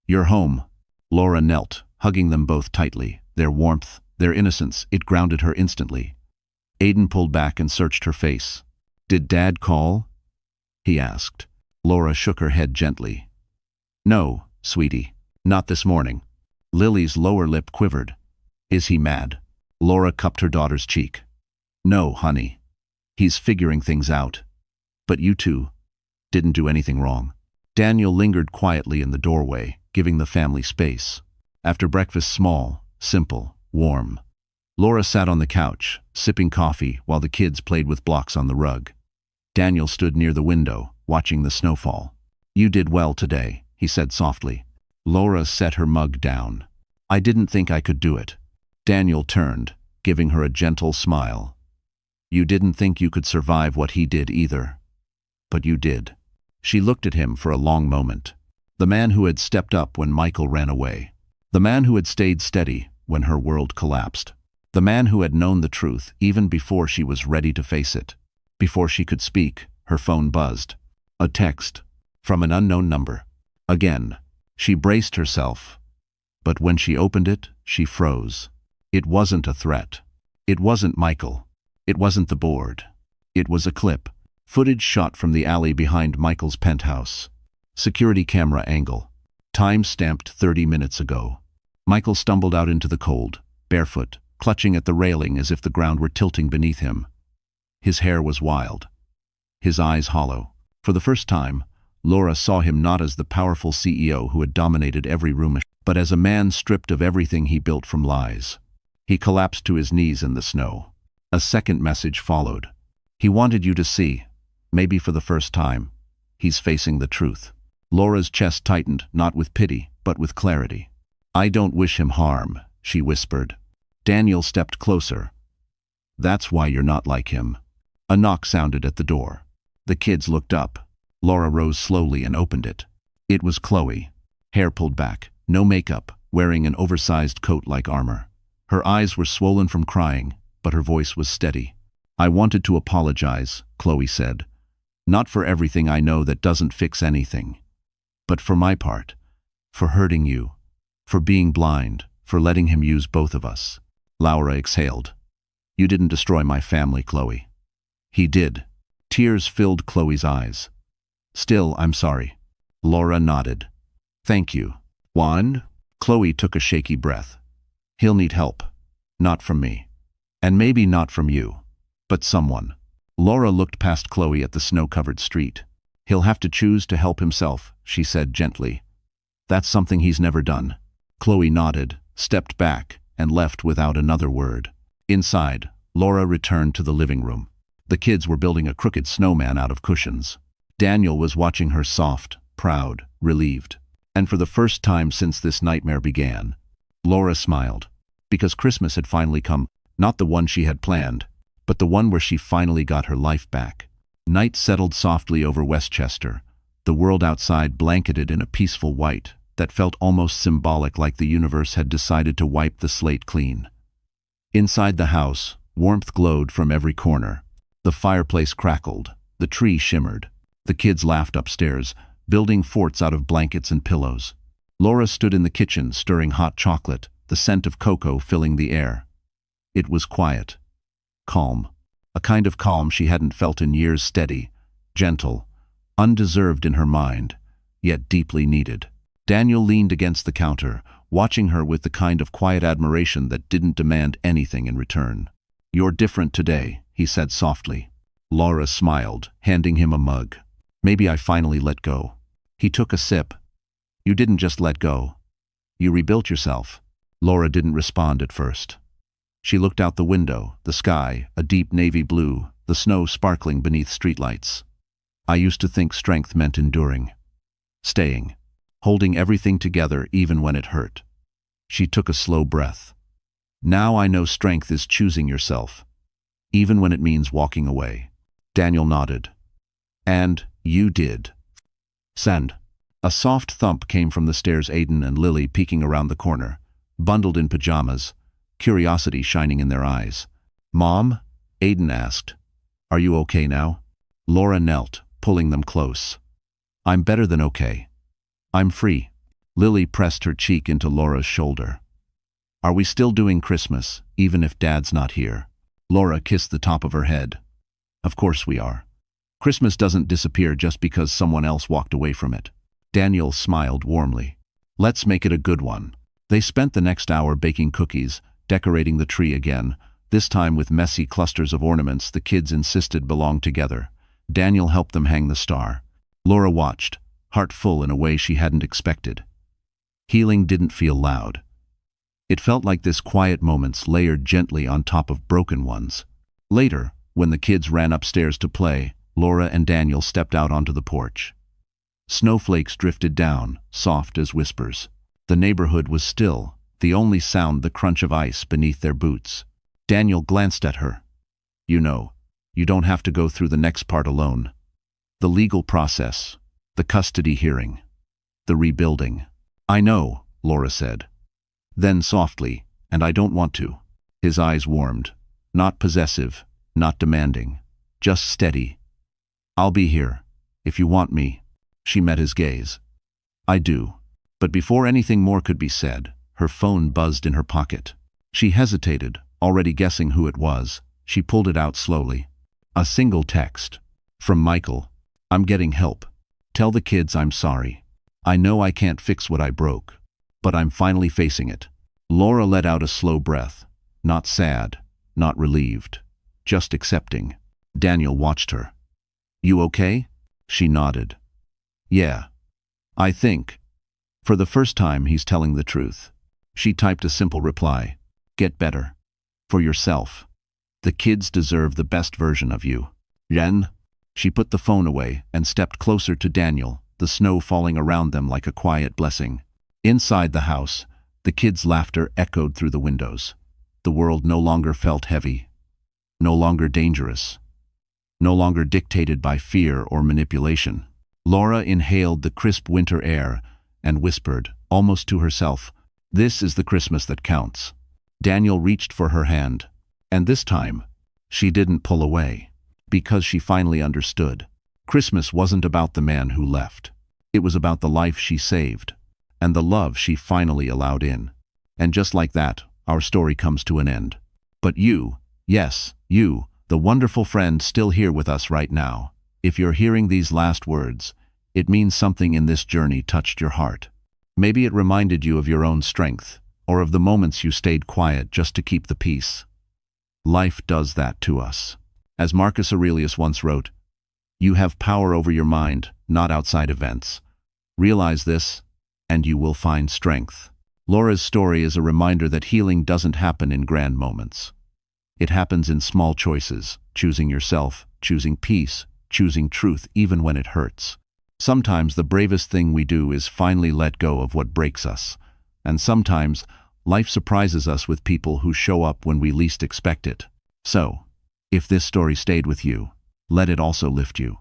you're home." Laura knelt, hugging them both tightly. Their warmth, their innocence, it grounded her instantly. Aiden pulled back and searched her face. "Did Dad call?" he asked. Laura shook her head gently. "No, sweetie, not this morning." Lily's lower lip quivered. "Is he mad?" Laura cupped her daughter's cheek. "No, honey. He's figuring things out. But you two didn't do anything wrong." Daniel lingered quietly in the doorway, giving the family space. After breakfast, small, simple, warm, Laura sat on the couch, sipping coffee while the kids played with blocks on the rug. Daniel stood near the window, watching the snowfall. "You did well today," he said softly. Laura set her mug down. "I didn't think I could do it." Daniel turned, giving her a gentle smile. "You didn't think you could survive what he did either. But you did." She looked at him for a long moment. The man who had stepped up when Michael ran away. The man who had stayed steady when her world collapsed. The man who had known the truth even before she was ready to face it. Before she could speak, her phone buzzed. A text from an unknown number. Again, she braced herself. But when she opened it, she froze. It wasn't a threat. It wasn't Michael. It wasn't the board. It was a clip. Footage shot from the alley behind Michael's penthouse. Security camera angle. Time stamped 30 minutes ago. Michael stumbled out into the cold, barefoot, clutching at the railing as if the ground were tilting beneath him. His hair was wild. His eyes hollow. For the first time, Laura saw him not as the powerful CEO who had dominated every room, but as a man stripped of everything he built from lies. He collapsed to his knees in the snow. A second message followed. "He wanted you to see, maybe for the first time, he's facing the truth." Laura's chest tightened, not with pity, but with clarity. "I don't wish him harm," she whispered. Daniel stepped closer. "That's why you're not like him." A knock sounded at the door. The kids looked up. Laura rose slowly and opened it. It was Chloe, hair pulled back, no makeup, wearing an oversized coat like armor. Her eyes were swollen from crying, but her voice was steady. I wanted to apologize, Chloe said. Not for everything I know that doesn't fix anything. But for my part. For hurting you. For being blind. For letting him use both of us. Laura exhaled. You didn't destroy my family, Chloe. He did. Tears filled Chloe's eyes. Still, I'm sorry. Laura nodded. Thank you. Juan? Chloe took a shaky breath. He'll need help. Not from me. And maybe not from you. But someone. Laura looked past Chloe at the snow-covered street. He'll have to choose to help himself, she said gently. That's something he's never done. Chloe nodded, stepped back, and left without another word. Inside, Laura returned to the living room. The kids were building a crooked snowman out of cushions. Daniel was watching her soft, proud, relieved. And for the first time since this nightmare began, Laura smiled. Because Christmas had finally come, not the one she had planned, but the one where she finally got her life back. Night settled softly over Westchester, the world outside blanketed in a peaceful white that felt almost symbolic, like the universe had decided to wipe the slate clean. Inside the house, warmth glowed from every corner. The fireplace crackled, the tree shimmered. The kids laughed upstairs, building forts out of blankets and pillows. Laura stood in the kitchen stirring hot chocolate, the scent of cocoa filling the air. It was quiet. Calm. A kind of calm she hadn't felt in years, steady, gentle, undeserved in her mind, yet deeply needed. Daniel leaned against the counter, watching her with the kind of quiet admiration that didn't demand anything in return. You're different today, he said softly. Laura smiled, handing him a mug. Maybe I finally let go. He took a sip. You didn't just let go. You rebuilt yourself. Laura didn't respond at first. She looked out the window, the sky, a deep navy blue, the snow sparkling beneath streetlights. I used to think strength meant enduring. Staying. Holding everything together even when it hurt. She took a slow breath. Now I know strength is choosing yourself, even when it means walking away. Daniel nodded. And you did. Send. A soft thump came from the stairs. Aiden and Lily peeking around the corner, bundled in pajamas, curiosity shining in their eyes. Mom? Aiden asked. Are you okay now? Laura knelt, pulling them close. I'm better than okay. I'm free. Lily pressed her cheek into Laura's shoulder. Are we still doing Christmas, even if Dad's not here? Laura kissed the top of her head. Of course we are. Christmas doesn't disappear just because someone else walked away from it. Daniel smiled warmly. Let's make it a good one. They spent the next hour baking cookies, decorating the tree again, this time with messy clusters of ornaments the kids insisted belonged together. Daniel helped them hang the star. Laura watched, heart full in a way she hadn't expected. Healing didn't feel loud. It felt like this quiet moments layered gently on top of broken ones. Later, when the kids ran upstairs to play, Laura and Daniel stepped out onto the porch. Snowflakes drifted down, soft as whispers. The neighborhood was still, the only sound the crunch of ice beneath their boots. Daniel glanced at her. You know, you don't have to go through the next part alone. The legal process, the custody hearing, the rebuilding. I know, Laura said. Then softly, and I don't want to. His eyes warmed. Not possessive, not demanding, just steady. I'll be here, if you want me. She met his gaze. I do. But before anything more could be said, her phone buzzed in her pocket. She hesitated, already guessing who it was. She pulled it out slowly. A single text. From Michael. I'm getting help. Tell the kids I'm sorry. I know I can't fix what I broke, but I'm finally facing it. Laura let out a slow breath. Not sad, not relieved, just accepting. Daniel watched her. You okay? She nodded. Yeah. I think. For the first time, he's telling the truth. She typed a simple reply. Get better. For yourself. The kids deserve the best version of you. Ren? She put the phone away and stepped closer to Daniel, the snow falling around them like a quiet blessing. Inside the house, the kids' laughter echoed through the windows. The world no longer felt heavy. No longer dangerous. No longer dictated by fear or manipulation. Laura inhaled the crisp winter air and whispered, almost to herself, this is the Christmas that counts. Daniel reached for her hand. And this time, She didn't pull away. Because she finally understood. Christmas wasn't about the man who left. It was about the life she saved. And the love she finally allowed in. And just like that, our story comes to an end. But you, yes, you, the wonderful friend still here with us right now, if you're hearing these last words, it means something in this journey touched your heart. Maybe it reminded you of your own strength, or of the moments you stayed quiet just to keep the peace. Life does that to us. As Marcus Aurelius once wrote, "You have power over your mind, not outside events. Realize this, and you will find strength." Laura's story is a reminder that healing doesn't happen in grand moments. It happens in small choices, choosing yourself, choosing peace, choosing truth even when it hurts. Sometimes the bravest thing we do is finally let go of what breaks us. And sometimes life surprises us with people who show up when we least expect it. So, if this story stayed with you, let it also lift you.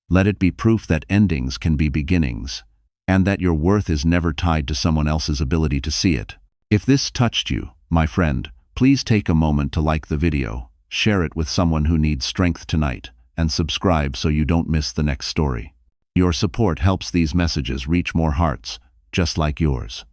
Let it be proof that endings can be beginnings, and that your worth is never tied to someone else's ability to see it. If this touched you, my friend, please take a moment to like the video, share it with someone who needs strength tonight, and subscribe so you don't miss the next story. Your support helps these messages reach more hearts, just like yours.